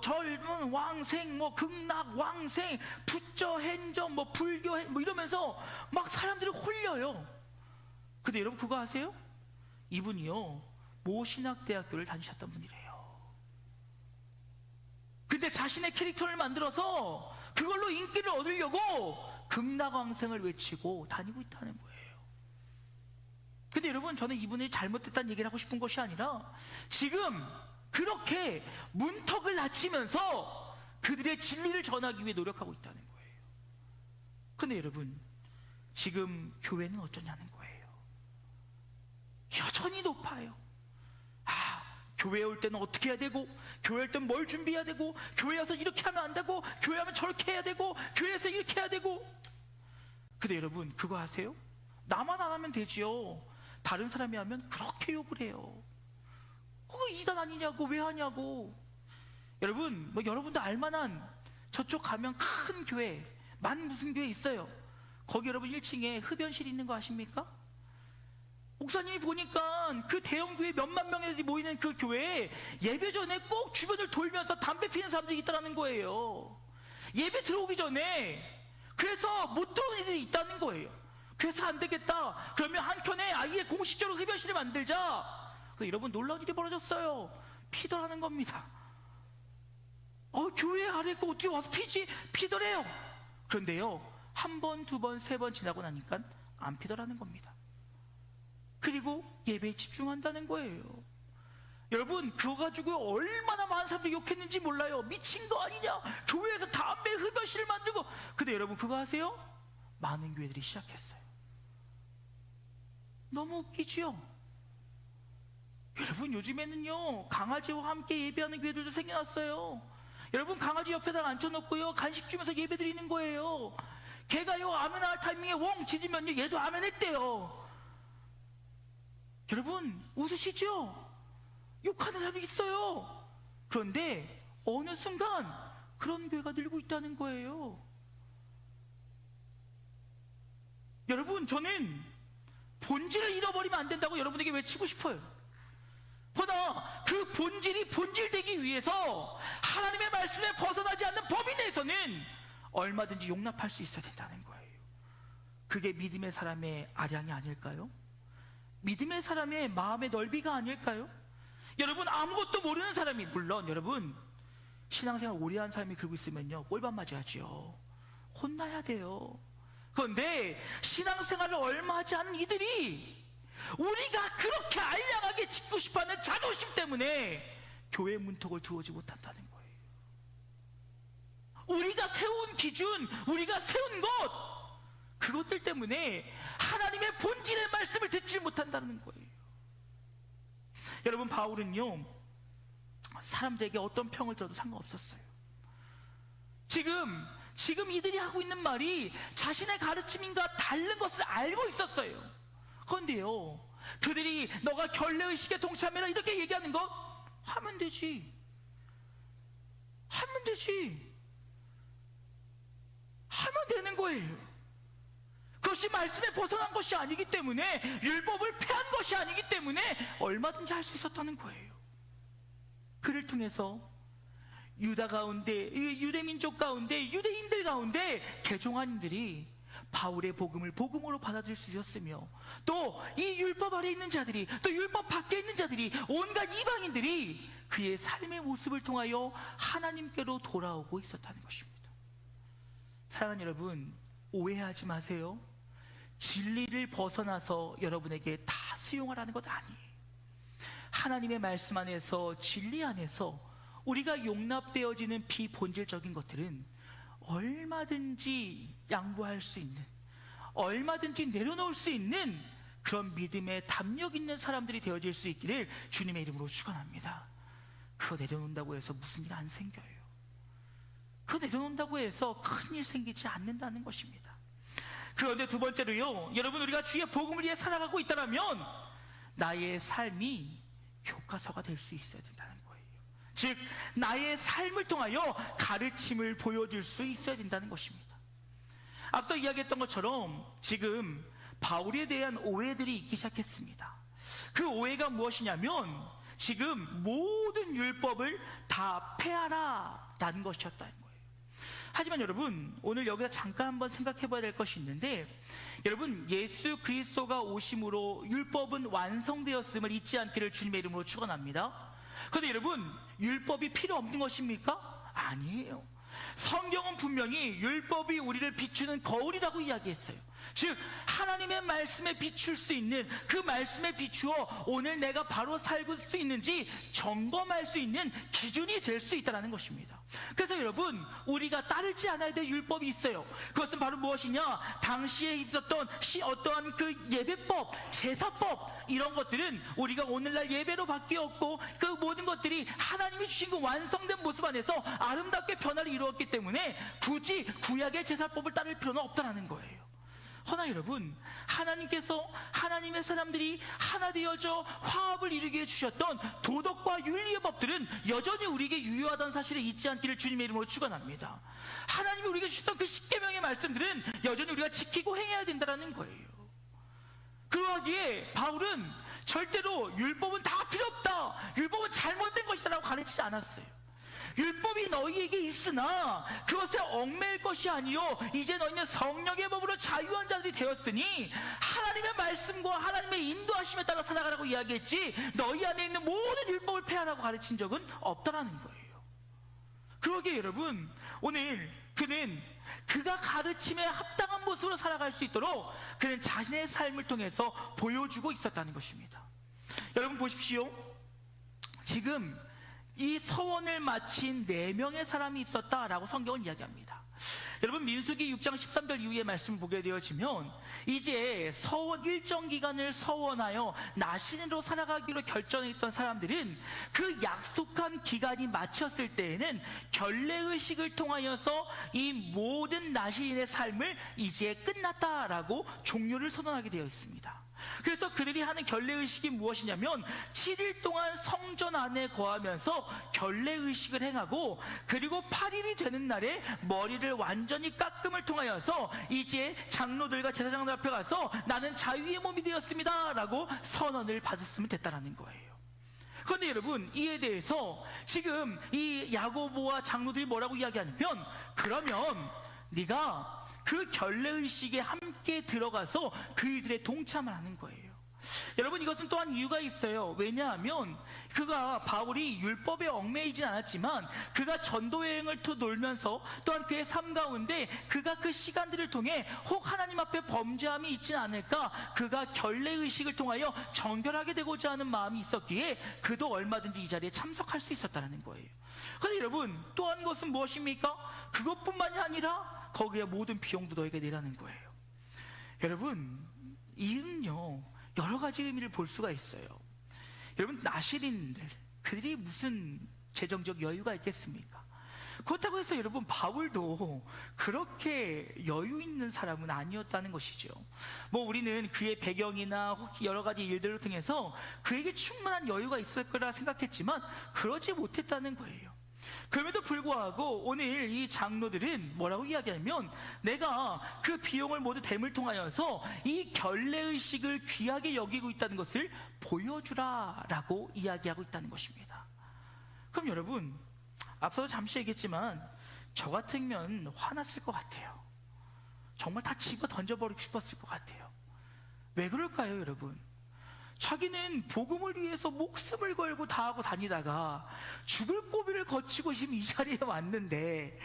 젊은 왕생, 극락 왕생, 부처 행점, 불교 이러면서 막 사람들이 홀려요. 근데 여러분 그거 아세요? 이분이요 모 신학대학교를 다니셨던 분이래요. 근데 자신의 캐릭터를 만들어서 그걸로 인기를 얻으려고 극락왕생을 외치고 다니고 있다는 거예요. 근데 여러분, 저는 이분이 잘못됐다는 얘기를 하고 싶은 것이 아니라 지금 그렇게 문턱을 낮추면서 그들의 진리를 전하기 위해 노력하고 있다는 거예요. 근데 여러분, 지금 교회는 어쩌냐는 거예요. 여전히 높아요. 교회에 올 때는 어떻게 해야 되고, 교회 올 때는 뭘 준비해야 되고, 교회 와서 이렇게 하면 안 되고, 교회 하면 저렇게 해야 되고, 교회에서 이렇게 해야 되고. 근데 여러분 그거 아세요? 나만 안 하면 되지요. 다른 사람이 하면 그렇게 욕을 해요. 그거 이단 아니냐고, 왜 하냐고. 여러분, 뭐 여러분도 알만한 저쪽 가면 큰 교회, 만 무슨 교회 있어요. 거기 여러분 1층에 흡연실 있는 거 아십니까? 목사님이 보니까 그 대형 교회 몇만 명이 모이는 그 교회에 예배 전에 꼭 주변을 돌면서 담배 피는 사람들이 있다는 거예요. 예배 들어오기 전에. 그래서 못 들어오는 애들이 있다는 거예요. 그래서 안 되겠다. 그러면 한켠에 아예 공식적으로 흡연실을 만들자. 그래서 여러분 놀라운 일이 벌어졌어요. 피더라는 겁니다. 교회 아래 거 어떻게 와서 피지? 피더래요. 그런데요, 한 번, 두 번, 세 번 지나고 나니까 안 피더라는 겁니다. 그리고 예배에 집중한다는 거예요. 여러분, 그거 가지고 얼마나 많은 사람들이 욕했는지 몰라요. 미친 거 아니냐? 교회에서 담배 흡연실을 만들고. 근데 여러분 그거 아세요? 많은 교회들이 시작했어요. 너무 웃기지요? 여러분, 요즘에는요 강아지와 함께 예배하는 교회들도 생겨났어요. 여러분, 강아지 옆에다 앉혀놓고요 간식 주면서 예배 드리는 거예요. 걔가요 아멘할 타이밍에 웡 짖으면요 얘도 아멘했대요. 여러분, 웃으시죠? 욕하는 사람이 있어요. 그런데 어느 순간 그런 교회가 늘고 있다는 거예요. 여러분, 저는 본질을 잃어버리면 안 된다고 여러분에게 외치고 싶어요. 그러나 그 본질이 본질되기 위해서 하나님의 말씀에 벗어나지 않는 범위 내에서는 얼마든지 용납할 수 있어야 된다는 거예요. 그게 믿음의 사람의 아량이 아닐까요? 믿음의 사람의 마음의 넓이가 아닐까요? 여러분, 아무것도 모르는 사람이, 물론 여러분 신앙생활 오래 한 사람이 그러고 있으면요 꼴밥 맞아야죠. 혼나야 돼요. 그런데 신앙생활을 얼마 하지 않은 이들이 우리가 그렇게 알량하게 짓고 싶어하는 자존심 때문에 교회 문턱을 들어오지 못한다는 거예요. 우리가 세운 기준, 우리가 세운 것, 그것들 때문에 하나님의 본질의 말씀을 듣지 못한다는 거예요. 여러분, 바울은요 사람들에게 어떤 평을 들어도 상관없었어요. 지금 이들이 하고 있는 말이 자신의 가르침인가 다른 것을 알고 있었어요. 그런데요, 그들이 너가 결례의식에 동참해라 이렇게 얘기하는 거 하면 되지. 하면 되는 거예요. 그것이 말씀에 벗어난 것이 아니기 때문에, 율법을 폐한 것이 아니기 때문에 얼마든지 할 수 있었다는 거예요. 그를 통해서 유다 가운데, 유대민족 가운데, 유대인들 가운데 개종한인들이 바울의 복음을 복음으로 받아들일 수 있었으며, 또 이 율법 아래 있는 자들이, 또 율법 밖에 있는 자들이, 온갖 이방인들이 그의 삶의 모습을 통하여 하나님께로 돌아오고 있었다는 것입니다. 사랑하는 여러분, 오해하지 마세요. 진리를 벗어나서 여러분에게 다 수용하라는 것 아니에요. 하나님의 말씀 안에서, 진리 안에서 우리가 용납되어지는 비본질적인 것들은 얼마든지 양보할 수 있는, 얼마든지 내려놓을 수 있는 그런 믿음의 담력 있는 사람들이 되어질 수 있기를 주님의 이름으로 축원합니다. 그거 내려놓는다고 해서 무슨 일 안 생겨요. 그거 내려놓는다고 해서 큰일 생기지 않는다는 것입니다. 그런데 두 번째로요, 여러분, 우리가 주의 복음을 위해 살아가고 있다면 나의 삶이 교과서가 될 수 있어야 된다는 거예요. 즉, 나의 삶을 통하여 가르침을 보여줄 수 있어야 된다는 것입니다. 앞서 이야기했던 것처럼 지금 바울에 대한 오해들이 있기 시작했습니다. 그 오해가 무엇이냐면, 지금 모든 율법을 다 폐하라 라는 것이었다는 거예요. 하지만 여러분, 오늘 여기서 잠깐 한번 생각해 봐야 될 것이 있는데, 여러분, 예수 그리스도가 오심으로 율법은 완성되었음을 잊지 않기를 주님의 이름으로 축원합니다. 그런데 여러분, 율법이 필요 없는 것입니까? 아니에요. 성경은 분명히 율법이 우리를 비추는 거울이라고 이야기했어요. 즉, 하나님의 말씀에 비출 수 있는, 그 말씀에 비추어 오늘 내가 바로 살고 수 있는지 점검할 수 있는 기준이 될 수 있다는 것입니다. 그래서 여러분, 우리가 따르지 않아야 될 율법이 있어요. 그것은 바로 무엇이냐? 당시에 있었던 어떠한 그 예배법, 제사법, 이런 것들은 우리가 오늘날 예배로 바뀌었고, 그 모든 것들이 하나님이 주신 그 완성된 모습 안에서 아름답게 변화를 이루었기 때문에 굳이 구약의 제사법을 따를 필요는 없다는 거예요. 허나 여러분, 하나님께서 하나님의 사람들이 하나 되어져 화합을 이루게 해주셨던 도덕과 윤리의 법들은 여전히 우리에게 유효하다는 사실을 잊지 않기를 주님의 이름으로 축원합니다. 하나님이 우리에게 주셨던 그 십계명의 말씀들은 여전히 우리가 지키고 행해야 된다는 거예요. 그러하기에 바울은 절대로 율법은 다 필요 없다, 율법은 잘못된 것이다라고 가르치지 않았어요. 율법이 너희에게 있으나 그것에 얽매일 것이 아니요 이제 너희는 성령의 법으로 자유한 자들이 되었으니 하나님의 말씀과 하나님의 인도하심에 따라 살아가라고 이야기했지, 너희 안에 있는 모든 율법을 폐하라고 가르친 적은 없다라는 거예요. 그러기에 여러분, 오늘 그는 그가 가르침에 합당한 모습으로 살아갈 수 있도록 그는 자신의 삶을 통해서 보여주고 있었다는 것입니다. 여러분 보십시오. 지금 이 서원을 마친 4명의 사람이 있었다라고 성경은 이야기합니다. 여러분, 민수기 6장 13절 이후의 말씀을 보게 되어지면 이제 서원 일정 기간을 서원하여 나신으로 살아가기로 결정했던 사람들은 그 약속한 기간이 마쳤을 때에는 결례의식을 통하여서 이 모든 나신인의 삶을 이제 끝났다라고 종료를 선언하게 되어 있습니다. 그래서 그들이 하는 결례의식이 무엇이냐면 7일 동안 성전 안에 거하면서 결례의식을 행하고, 그리고 8일이 되는 날에 머리를 완전히 깎음을 통하여서 이제 장로들과 제사장들 앞에 가서 나는 자유의 몸이 되었습니다 라고 선언을 받았으면 됐다라는 거예요. 그런데 여러분, 이에 대해서 지금 이 야고보와 장로들이 뭐라고 이야기하냐면, 그러면 네가 그 결례의식에 함께 들어가서 그들의 동참을 하는 거예요. 여러분, 이것은 또한 이유가 있어요. 왜냐하면 바울이 율법에 얽매이진 않았지만 그가 전도여행을 돌면서 또한 그의 삶 가운데 그가 그 시간들을 통해 혹 하나님 앞에 범죄함이 있지는 않을까, 그가 결례의식을 통하여 정결하게 되고자 하는 마음이 있었기에 그도 얼마든지 이 자리에 참석할 수 있었다는 거예요. 그런데 여러분, 또 한 것은 무엇입니까? 그것뿐만이 아니라 거기에 모든 비용도 너에게 내라는 거예요. 여러분, 이는요 여러 가지 의미를 볼 수가 있어요. 여러분, 나실인들, 그들이 무슨 재정적 여유가 있겠습니까? 그렇다고 해서 여러분, 바울도 그렇게 여유 있는 사람은 아니었다는 것이죠. 우리는 그의 배경이나 혹시 여러 가지 일들을 통해서 그에게 충분한 여유가 있을 거라 생각했지만 그러지 못했다는 거예요. 그럼에도 불구하고 오늘 이 장로들은 뭐라고 이야기하냐면, 내가 그 비용을 모두 댐을 통하여서 이 결례의식을 귀하게 여기고 있다는 것을 보여주라 라고 이야기하고 있다는 것입니다. 그럼 여러분, 앞서도 잠시 얘기했지만 저 같으면 화났을 것 같아요. 정말 다 집어 던져버리고 싶었을 것 같아요. 왜 그럴까요, 여러분? 자기는 복음을 위해서 목숨을 걸고 다 하고 다니다가 죽을 고비를 거치고 지금 이 자리에 왔는데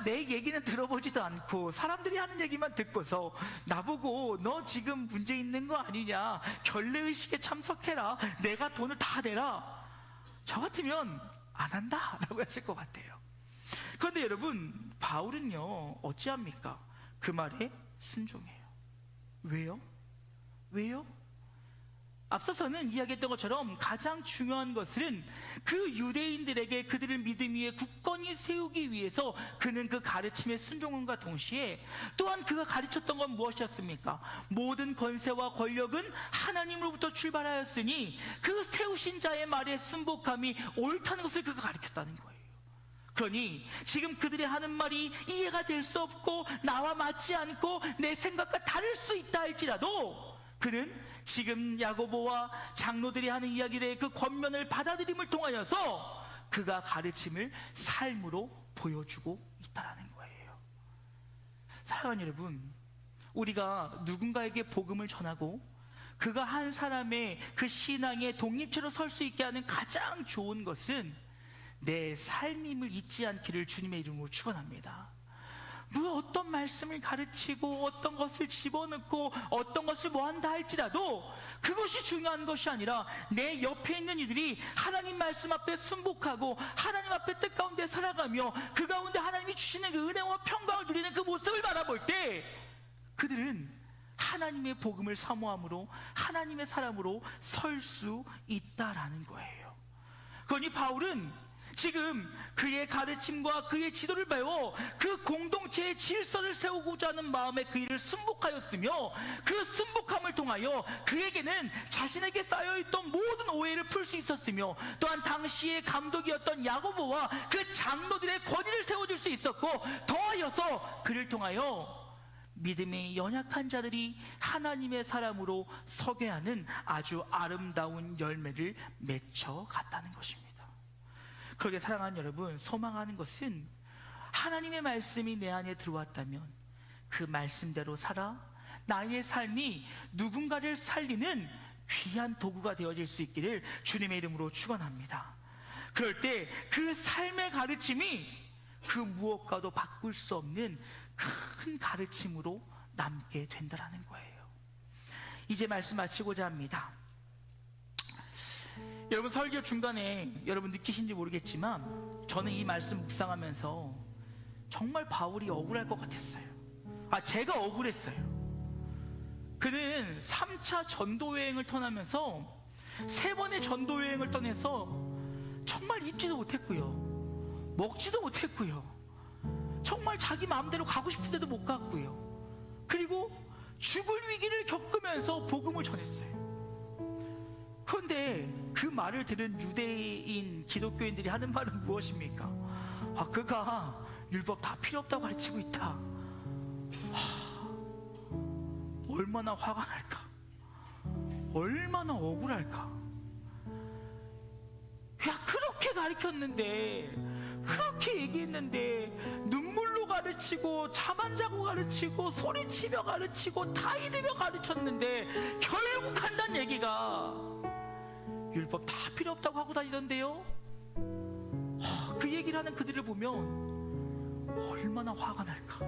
내 얘기는 들어보지도 않고 사람들이 하는 얘기만 듣고서 나보고 너 지금 문제 있는 거 아니냐, 결례의식에 참석해라, 내가 돈을 다 내라, 저 같으면 안 한다 라고 했을 것 같아요. 그런데 여러분, 바울은요 어찌합니까? 그 말에 순종해요. 왜요? 왜요? 앞서서는 이야기했던 것처럼 가장 중요한 것은 그 유대인들에게 그들을 믿음 위에 굳건히 세우기 위해서 그는 그 가르침에 순종함과 동시에 또한 그가 가르쳤던 건 무엇이었습니까? 모든 권세와 권력은 하나님으로부터 출발하였으니 그 세우신 자의 말에 순복함이 옳다는 것을 그가 가르쳤다는 거예요. 그러니 지금 그들이 하는 말이 이해가 될 수 없고 나와 맞지 않고 내 생각과 다를 수 있다 할지라도 그는 지금 야고보와 장로들이 하는 이야기들의 그 권면을 받아들임을 통하여서 그가 가르침을 삶으로 보여주고 있다는 거예요. 사랑하는 여러분, 우리가 누군가에게 복음을 전하고 그가 한 사람의 그 신앙의 독립체로 설 수 있게 하는 가장 좋은 것은 내 삶임을 잊지 않기를 주님의 이름으로 축원합니다. 어떤 말씀을 가르치고 어떤 것을 집어넣고 어떤 것을 뭐한다 할지라도 그것이 중요한 것이 아니라 내 옆에 있는 이들이 하나님 말씀 앞에 순복하고 하나님 앞에 뜻 가운데 살아가며 그 가운데 하나님이 주시는 그 은혜와 평강을 누리는 그 모습을 바라볼 때 그들은 하나님의 복음을 사모함으로 하나님의 사람으로 설 수 있다라는 거예요. 그러니 바울은 지금 그의 가르침과 그의 지도를 배워 그 공동체의 질서를 세우고자 하는 마음에 그 일을 순복하였으며, 그 순복함을 통하여 그에게는 자신에게 쌓여있던 모든 오해를 풀 수 있었으며, 또한 당시의 감독이었던 야고보와 그 장로들의 권위를 세워줄 수 있었고, 더하여서 그를 통하여 믿음의 연약한 자들이 하나님의 사람으로 서게 하는 아주 아름다운 열매를 맺혀갔다는 것입니다. 그러게 사랑하는 여러분, 소망하는 것은 하나님의 말씀이 내 안에 들어왔다면 그 말씀대로 살아 나의 삶이 누군가를 살리는 귀한 도구가 되어질 수 있기를 주님의 이름으로 축원합니다. 그럴 때 그 삶의 가르침이 그 무엇과도 바꿀 수 없는 큰 가르침으로 남게 된다는 거예요. 이제 말씀 마치고자 합니다. 여러분, 설교 중간에 여러분 느끼신지 모르겠지만 저는 이 말씀 묵상하면서 정말 바울이 억울할 것 같았어요. 제가 억울했어요. 그는 3차 전도여행을 떠나면서 3번의 전도여행을 떠나서 정말 입지도 못했고요, 먹지도 못했고요, 정말 자기 마음대로 가고 싶은 데도 못 갔고요, 그리고 죽을 위기를 겪으면서 복음을 전했어요. 그런데 그 말을 들은 유대인 기독교인들이 하는 말은 무엇입니까? 그가 율법 다 필요 없다고 가르치고 있다. 얼마나 화가 날까, 얼마나 억울할까. 그렇게 가르쳤는데, 그렇게 얘기했는데 눈물로 가르치고 잠 안 자고 가르치고 소리치며 가르치고 타이르며 가르쳤는데 결국 한다는 얘기가 율법 다 필요 없다고 하고 다니던데요. 그 얘기를 하는 그들을 보면 얼마나 화가 날까.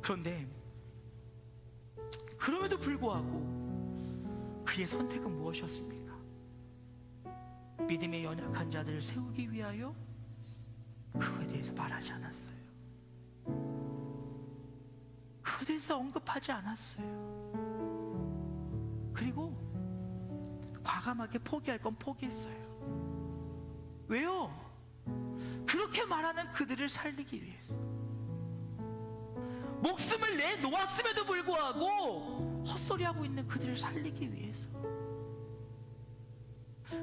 그런데 그럼에도 불구하고 그의 선택은 무엇이었습니까? 믿음의 연약한 자들을 세우기 위하여 그거에 대해서 말하지 않았어요. 그거에 대해서 언급하지 않았어요. 그리고 과감하게 포기할 건 포기했어요. 왜요? 그렇게 말하는 그들을 살리기 위해서. 목숨을 내놓았음에도 불구하고 헛소리하고 있는 그들을 살리기 위해서.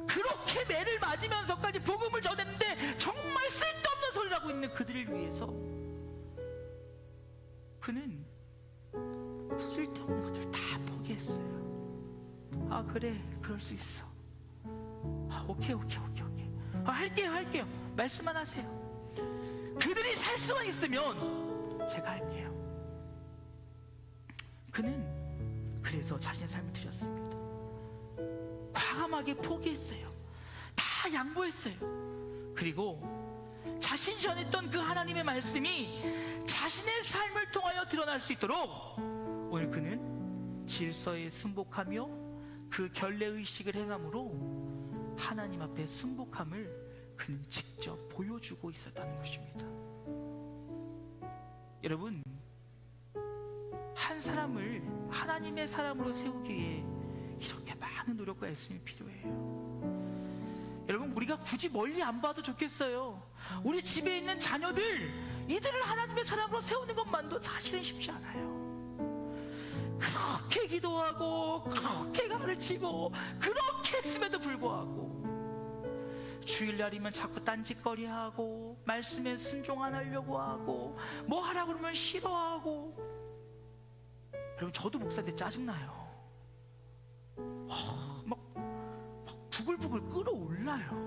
그렇게 매를 맞으면서까지 복음을 전했는데 정말 쓸데없는 소리를 하고 있는 그들을 위해서 그는 쓸데없는 것들을 다 포기했어요. 그래, 그럴 수 있어. 오케이. 할게요. 말씀만 하세요. 그들이 살 수만 있으면 제가 할게요. 그는 그래서 자신의 삶을 드렸습니다. 과감하게 포기했어요. 다 양보했어요. 그리고 자신이 전했던 그 하나님의 말씀이 자신의 삶을 통하여 드러날 수 있도록 오늘 그는 질서에 순복하며 그 결례의식을 행함으로 하나님 앞에 순복함을 그는 직접 보여주고 있었다는 것입니다. 여러분, 한 사람을 하나님의 사람으로 세우기 위해 이렇게 많은 노력과 애씀이 필요해요. 여러분, 우리가 굳이 멀리 안 봐도 좋겠어요. 우리 집에 있는 자녀들, 이들을 하나님의 사람으로 세우는 것만도 사실은 쉽지 않아요. 그렇게 기도하고 그렇게 가르치고 그렇게 했음에도 불구하고 주일날이면 자꾸 딴짓거리하고 말씀에 순종 안 하려고 하고 뭐 하라고 그러면 싫어하고. 여러분, 저도 목사인데 짜증나요. 막 부글부글 끓어올라요.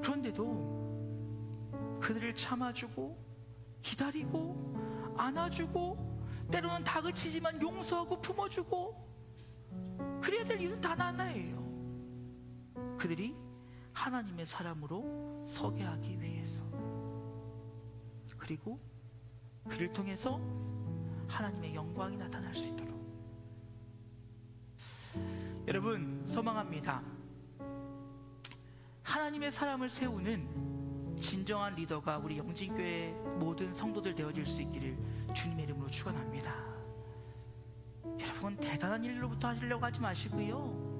그런데도 그들을 참아주고 기다리고 안아주고 때로는 다그치지만 용서하고 품어주고 그래야 될 이유는 단 하나예요. 그들이 하나님의 사람으로 서게 하기 위해서, 그리고 그를 통해서 하나님의 영광이 나타날 수 있도록. 여러분, 소망합니다. 하나님의 사람을 세우는 진정한 리더가 우리 영진교회 모든 성도들 되어질 수 있기를 주님의 이름으로 축원합니다. 여러분, 대단한 일로부터 하시려고 하지 마시고요,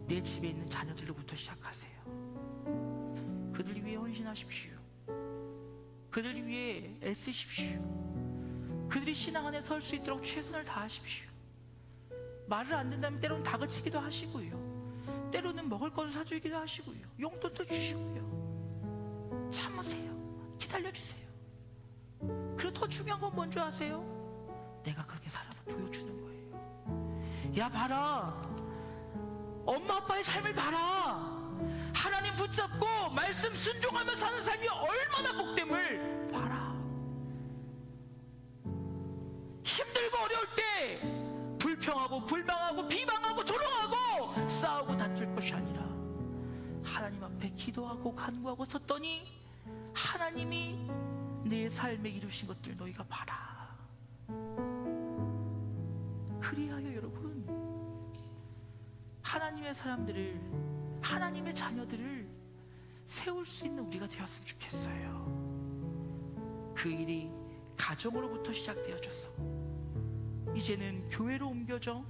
내 집에 있는 자녀들로부터 시작하세요. 그들 위해 헌신하십시오. 그들 위해 애쓰십시오. 그들이 신앙 안에 설 수 있도록 최선을 다하십시오. 말을 안 듣는다면 때로는 다그치기도 하시고요, 때로는 먹을 것을 사주기도 하시고요, 용돈도 주시고요. 참으세요. 기다려주세요. 그리고 더 중요한 건 뭔지 아세요? 내가 그렇게 살아서 보여주는 거예요. 야, 봐라, 엄마 아빠의 삶을 봐라. 하나님 붙잡고 말씀 순종하며 사는 삶이 얼마나 복됨을 봐라. 힘들고 어려울 때 불평하고 불망하고 비방하고 조롱하고 싸우고 다툴 것이 아니라 하나님 앞에 기도하고 간구하고 섰더니 하나님이 내 삶에 이루신 것들 너희가 봐라. 그리하여 여러분, 하나님의 사람들을, 하나님의 자녀들을 세울 수 있는 우리가 되었으면 좋겠어요. 그 일이 가정으로부터 시작되어져서 이제는 교회로 옮겨져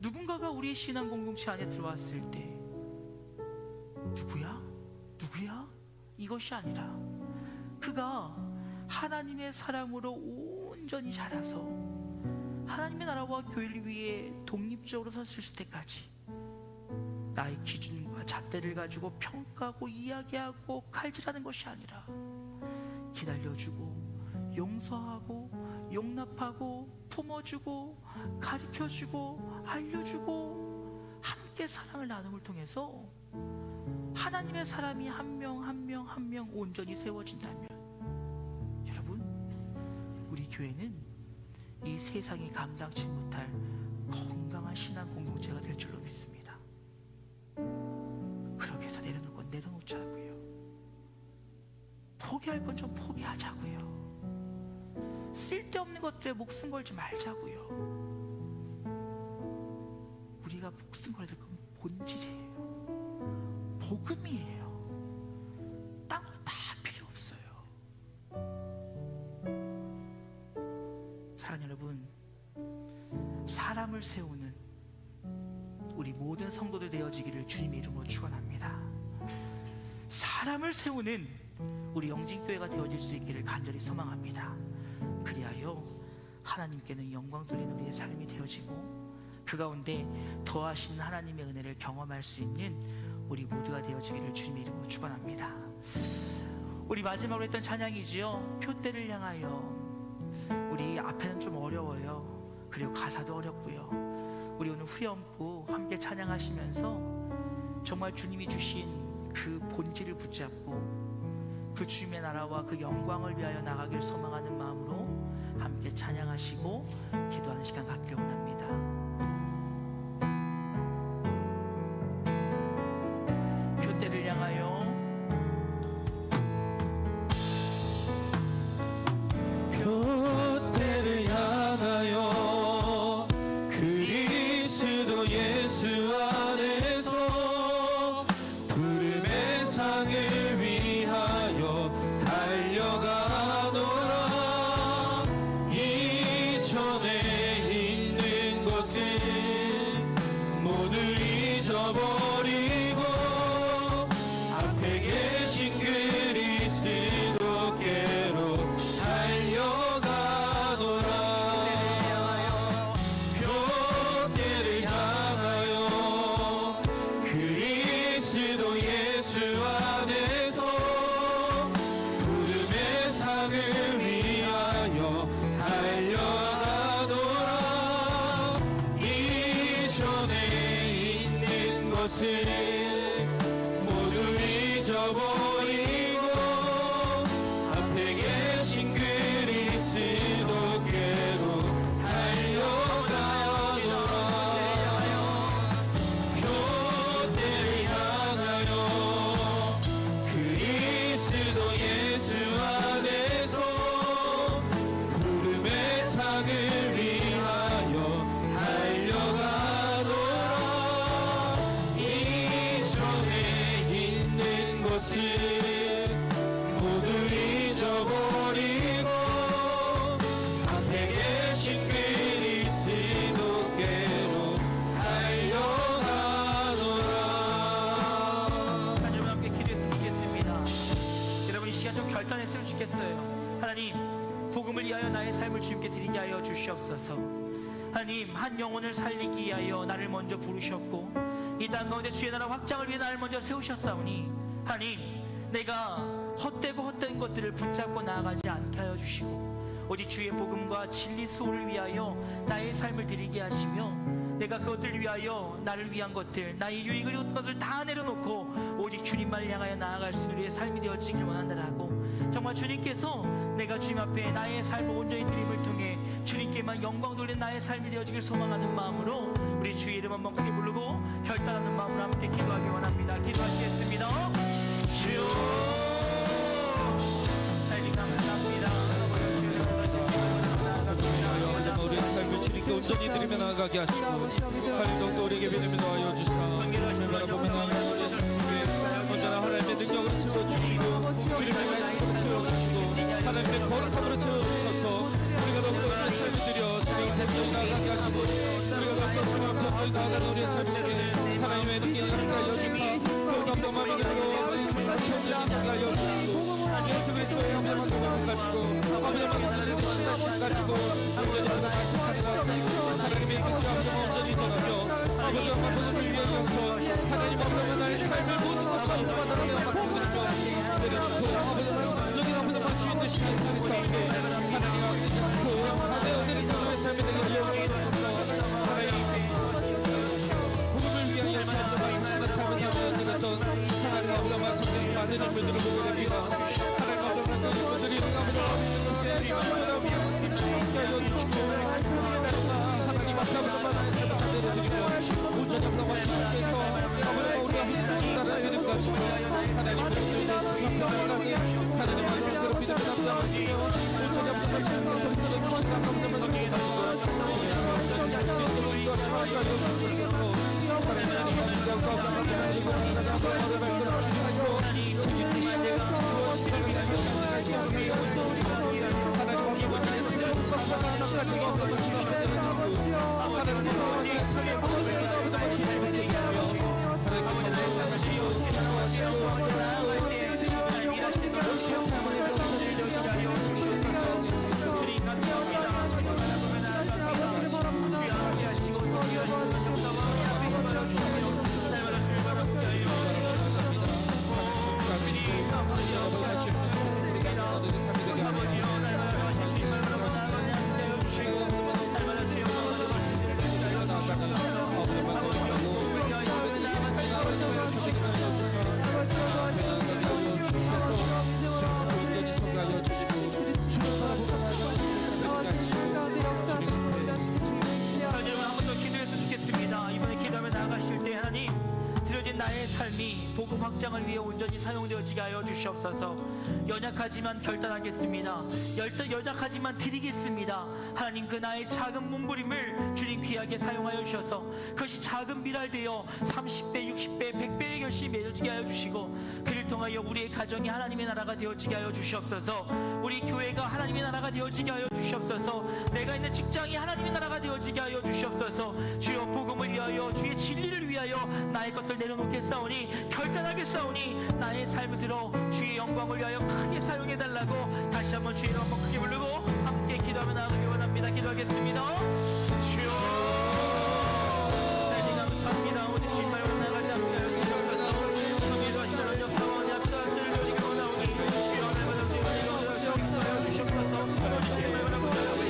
누군가가 우리의 신앙 공동체 안에 들어왔을 때 누구야? 이것이 아니라 그가 하나님의 사랑으로 온전히 자라서 하나님의 나라와 교회를 위해 독립적으로 섰을 때까지 나의 기준과 잣대를 가지고 평가하고 이야기하고 칼질하는 것이 아니라 기다려주고 용서하고 용납하고 품어주고 가르쳐주고 알려주고 함께 사랑을 나눔을 통해서 하나님의 사람이 한 명 한 명 한 명 온전히 세워진다면 여러분, 우리 교회는 이 세상이 감당치 못할 건강한 신앙 공동체가 될 줄로 믿습니다. 그렇게 해서 내려놓을 건 내려놓자고요, 포기할 건 좀 포기하자고요, 쓸데없는 것들에 목숨 걸지 말자고요. 우리가 목숨 걸어야 될 건 본질이에요. 복음이에요. 딴 거 다 필요 없어요. 사랑하는 여러분, 사람을 세우는 우리 모든 성도들 되어지기를 주님의 이름으로 축원합니다. 사람을 세우는 우리 영진교회가 되어질 수 있기를 간절히 소망합니다. 그리하여 하나님께는 영광 돌리는 우리의 삶이 되어지고 그 가운데 더하신 하나님의 은혜를 경험할 수 있는 우리 모두가 되어지기를 주님의 이름으로 축원합니다. 우리 마지막으로 했던 찬양이지요, 표대를 향하여. 우리 앞에는 좀 어려워요. 그리고 가사도 어렵고요. 우리 오늘 후회 없고 함께 찬양하시면서 정말 주님이 주신 그 본질을 붙잡고 그 주님의 나라와 그 영광을 위하여 나가길 소망하는 마음으로 함께 찬양하시고 기도하는 시간 갖기를 원합니다. 표대를 향하여, 표대를 향하여 그리스도 예수 안에서 부름의 상을 위하여 달려가노라. 이전에 있는 것은 모두 잊어버리고 앞에 계신 그리스도께로 달려가노라. 표대를 향하여 그리스도 예수 안에서 부름의 상을 위하여 달려가노라. 이전에 있는 것은 모두 잊어버리고 앞에 계신 그리스도께로 달려가노라. 표대를 향하여 그리스도 예수 안에서 부름의 상을 위하여 달려가노라. 이전에 있는 것은 모두 잊어버리고 앞에 계신 그리스도께로 달려가노라. 좋겠어요. 하나님, 복음을 위하여 나의 삶을 주님께 드리게 하여 주시옵소서. 하나님, 한 영혼을 살리기 위하여 나를 먼저 부르셨고 이 땅 가운데 주의 나라 확장을 위해 나를 먼저 세우셨사오니 하나님, 내가 헛되고 헛된 것들을 붙잡고 나아가지 않게 하여 주시고 오직 주의 복음과 진리 수호를 위하여 나의 삶을 드리게 하시며 내가 그것들을 위하여 나를 위한 것들, 나의 유익을 얻은 것을 다 내려놓고 오직 주님만을 향하여 나아갈 수 있는 우리의 삶이 되어지길 원한다라고, 정말 주님께서 내가 주님 앞에 나의 삶을 온전히 드림을 통해 주님께만 영광 돌리는 나의 삶이 되어지길 소망하는 마음으로 우리 주의 이름 한번 크게 부르고 결단하는 마음으로 함께 기도하기 원합니다. 기도하시겠습니다. 주여, 하나님 감사합니다. 우리의 삶을 주님께 온전히 드리며 나아가게 하시고 하나님도 우리에게 믿음을 더하여 주사 주님 바라보며 나아가는 우리의 삶에 언제나 하나님의 능력으로 채워주시고 주님의 말씀으로 채워주시고 하나님의 거룩함으로 채워주셔서 우리가 더욱더 우리의 삶을 드려 주님의 온전히 나아가게 하시고 우리가 더욱더 주님 앞에 온전히 나아가는 우리의 삶에 하나님의 능력을 가하여 주사 그 감동만 믿음으로 하나님의 온전히 나아가여 주시고 예수 그리스도의 영광을 가지고 아버지의 말씀을 가지고 온전히 하나님의 뜻을 온전히 전하며 아버지와 만나심을 위하여서 하나님 앞에 나의 삶을 모든 것을 받아들여 맡기겠죠. 내려놓고 아버지의 온전히 아버지와 주인 되시는 예수 가운데 하나님 앞에 하나의 은혜를 통해 삶에 되게 이어주셔서 복음을 위하여 삶을 나누었던 하나님 아버지와 말씀드린 많은 인물들을 보게 됩니다. 하나님 아버지와 인물들이 하나님 앞에 온전히 없다고 하시면서 아버지가 우리와 함께 이름 가시고 하나님을 위해 하나님 말씀대로 믿음을 담당하시며 온전히 없다고 하시면서 믿어주시는 아버지만 함께 가시고 온전히 할수 있도록 인도하시고 하나님 말씀과 함께 하시고 하나님 앞에 말씀을 주시고 주님의 무엇을 나의 삶이 복음 확장을 위해 온전히 사용되어지게 하여 주시옵소서. 연약하지만 결단하겠습니다. 연약하지만 드리겠습니다. 하나님, 그 나의 작은 몸부림을 주님 귀하게 사용하여 주셔서 그것이 작은 비랄되어 30배, 60배, 100배의 결실이 맺어지게 하여 주시고 그를 통하여 우리의 가정이 하나님의 나라가 되어지게 하여 주시옵소서. 우리 교회가 하나님의 나라가 되어지게 하여 주시옵소서. 내가 있는 직장이 하나님의 나라가 되어지게 하여 주시옵소서. 주여, 복음을 위하여 주의 진리를 위하여 나의 것들 내려놓겠사오니 결단하겠사오니 나의 삶을 들어 주의 영광을 위하여 크게 사용해달라고 다시 한번 주의 이름 한번 크게 부르고 함께 기도하며 나아가기 원합니다. 기도하겠습니다. 주여, 하나님 감사합니다. 오늘 주님만으로 나가지 않게 하여 주시옵소서. 기도하시는 하나님 사원이 앞서 들려지기 원하오니 주여, 날마다 주님을 이루어져 주시옵소서. 아버지 주님을 원하고 하나님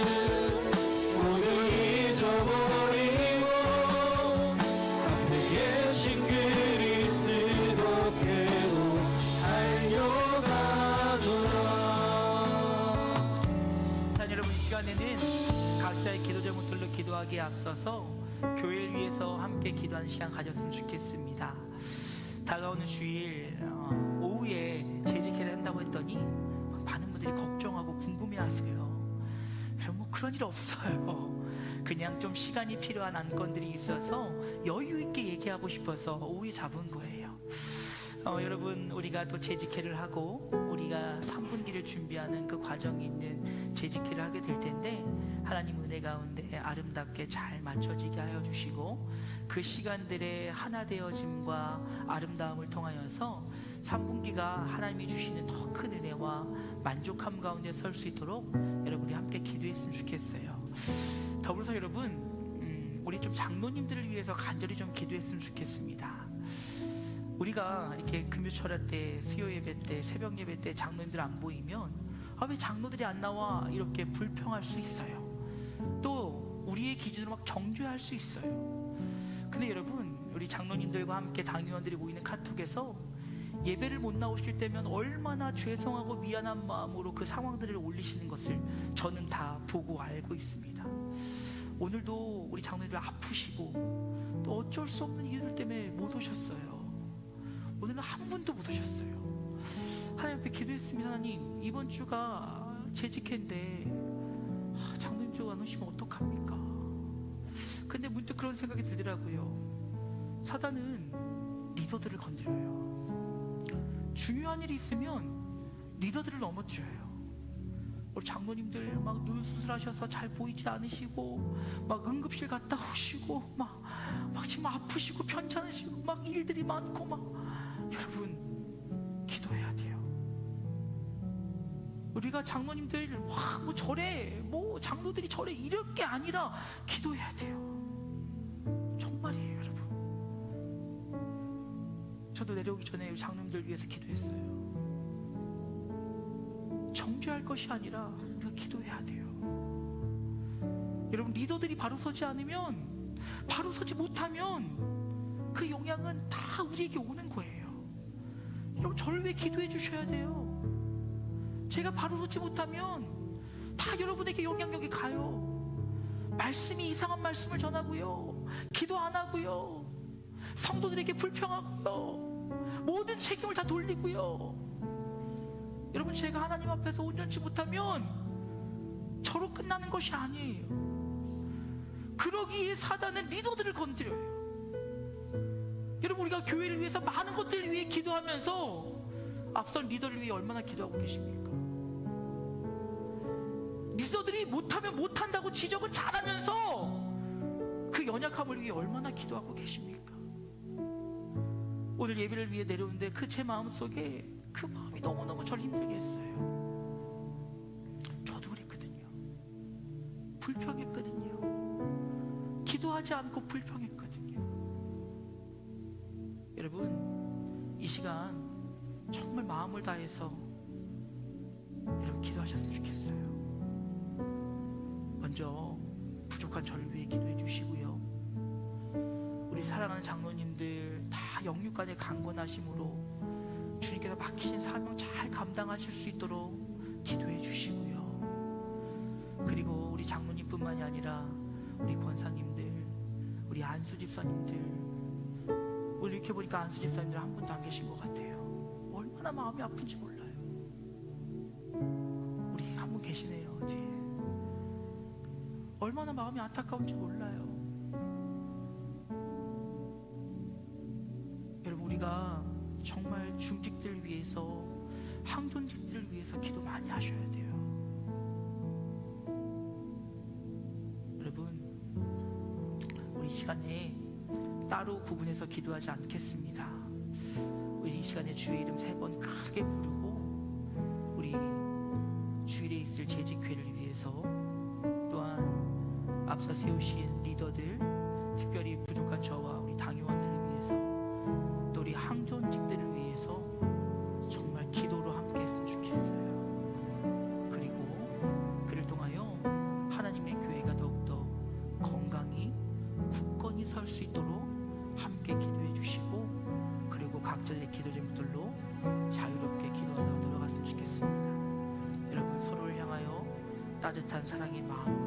모두 잊어버리고 앞에 계신 그리스도께로 달려가노라. 자, 여러분, 이 시간에는 각자의 기도 제목들로 기도하기에 앞서서 교회를 위해서 함께 기도하는 시간 가졌으면 좋겠습니다. 다가오는 주일 오후에 재직회를 한다고 했더니 많은 분들이 걱정하고 궁금해하세요. 여러분, 뭐 그런 일 없어요. 그냥 좀 시간이 필요한 안건들이 있어서 여유 있게 얘기하고 싶어서 오후에 잡은 거예요. 여러분, 우리가 또 재직회를 하고 우리가 3분기를 준비하는 그 과정이 있는 재직회를 하게 될 텐데, 하나님 은혜 가운데 아름답게 잘 맞춰지게 하여 주시고 그 시간들의 하나 되어짐과 아름다움을 통하여서 3분기가 하나님이 주시는 더 큰 은혜와 만족함 가운데 설 수 있도록 여러분이 함께 기도했으면 좋겠어요. 더불어서 여러분, 우리 좀 장로님들을 위해서 간절히 좀 기도했으면 좋겠습니다. 우리가 이렇게 금요철야 때, 수요 예배 때, 새벽 예배 때 장로님들 안 보이면 왜 장로들이 안 나와? 이렇게 불평할 수 있어요. 또 우리의 기준으로 막 정죄할 수 있어요. 근데 여러분, 우리 장로님들과 함께 당의원들이 모이는 카톡에서 예배를 못 나오실 때면 얼마나 죄송하고 미안한 마음으로 그 상황들을 올리시는 것을 저는 다 보고 알고 있습니다. 오늘도 우리 장로님들 아프시고 또 어쩔 수 없는 이유들 때문에 못 오셨어요. 오늘은 한 분도 못 오셨어요. 하나님 앞에 기도했습니다. 하나님, 이번 주가 재직회인데 장로님들 안 오시면 어떡합니까? 근데 문득 그런 생각이 들더라고요. 사단은 리더들을 건드려요. 중요한 일이 있으면 리더들을 넘어뜨려요. 우리 장로님들 막 눈 수술하셔서 잘 보이지 않으시고 막 응급실 갔다 오시고 막 지금 아프시고 편찮으시고 막 일들이 많고 막, 여러분 기도해야 돼요. 우리가 장로님들 뭐 저래, 뭐 장로들이 저래 이럴 게 아니라 기도해야 돼요. 정말이에요, 여러분. 저도 내려오기 전에 장로님들 위해서 기도했어요. 정죄할 것이 아니라 우리가 기도해야 돼요. 여러분, 리더들이 바로 서지 않으면, 바로 서지 못하면 그 영향은 다 우리에게 오는 거예요. 여러분, 저를 왜 기도해 주셔야 돼요? 제가 바로 서지 못하면 다 여러분에게 영향력이 가요. 말씀이 이상한 말씀을 전하고요, 기도 안 하고요, 성도들에게 불평하고요, 모든 책임을 다 돌리고요. 여러분, 제가 하나님 앞에서 온전치 못하면 저로 끝나는 것이 아니에요. 그러기에 사단은 리더들을 건드려요. 여러분, 우리가 교회를 위해서 많은 것들을 위해 기도하면서 앞선 리더를 위해 얼마나 기도하고 계십니까? 리더들이 못하면 못한다고 지적을 잘하면서 그 연약함을 위해 얼마나 기도하고 계십니까? 오늘 예배를 위해 내려오는데 그 제 마음속에 그 마음이 너무너무 저를 힘들게 했어요. 저도 그랬거든요. 불평했거든요. 기도하지 않고 불평했거든요. 여러분, 이 시간 정말 마음을 다해서 여러분 기도하셨으면 좋겠어요. 먼저 부족한 저를 위해 기도해 주시고요, 우리 사랑하는 장로님들 다 영육간의 강건하심으로 주님께서 맡기신 사명 잘 감당하실 수 있도록 기도해 주시고요, 그리고 우리 장로님뿐만이 아니라 우리 권사님들, 우리 안수 집사님들, 오늘 이렇게 보니까 안수 집사님들 한 분도 안 계신 것 같아요. 얼마나 마음이 아픈지 몰라요. 우리 한 분 계시네요, 뒤에. 얼마나 마음이 안타까운지 몰라요. 여러분, 우리가 정말 중직들 위해서, 항존직들을 위해서 기도 많이 하셔야 돼요. 여러분, 우리 시간에 따로 구분해서 기도하지 않겠습니다. 우리 이 시간에 주의 이름 3번 크게 부르고 우리 주일에 있을 재직회를 위해서, 또한 앞서 세우신 리더들, 특별히 부족한 저와 우리 당의원들을 위해서, 또 우리 항존직들을 위해서 정말 기도로 함께 했으면 좋겠어요. 그리고 그를 통하여 따뜻한 사랑의 마음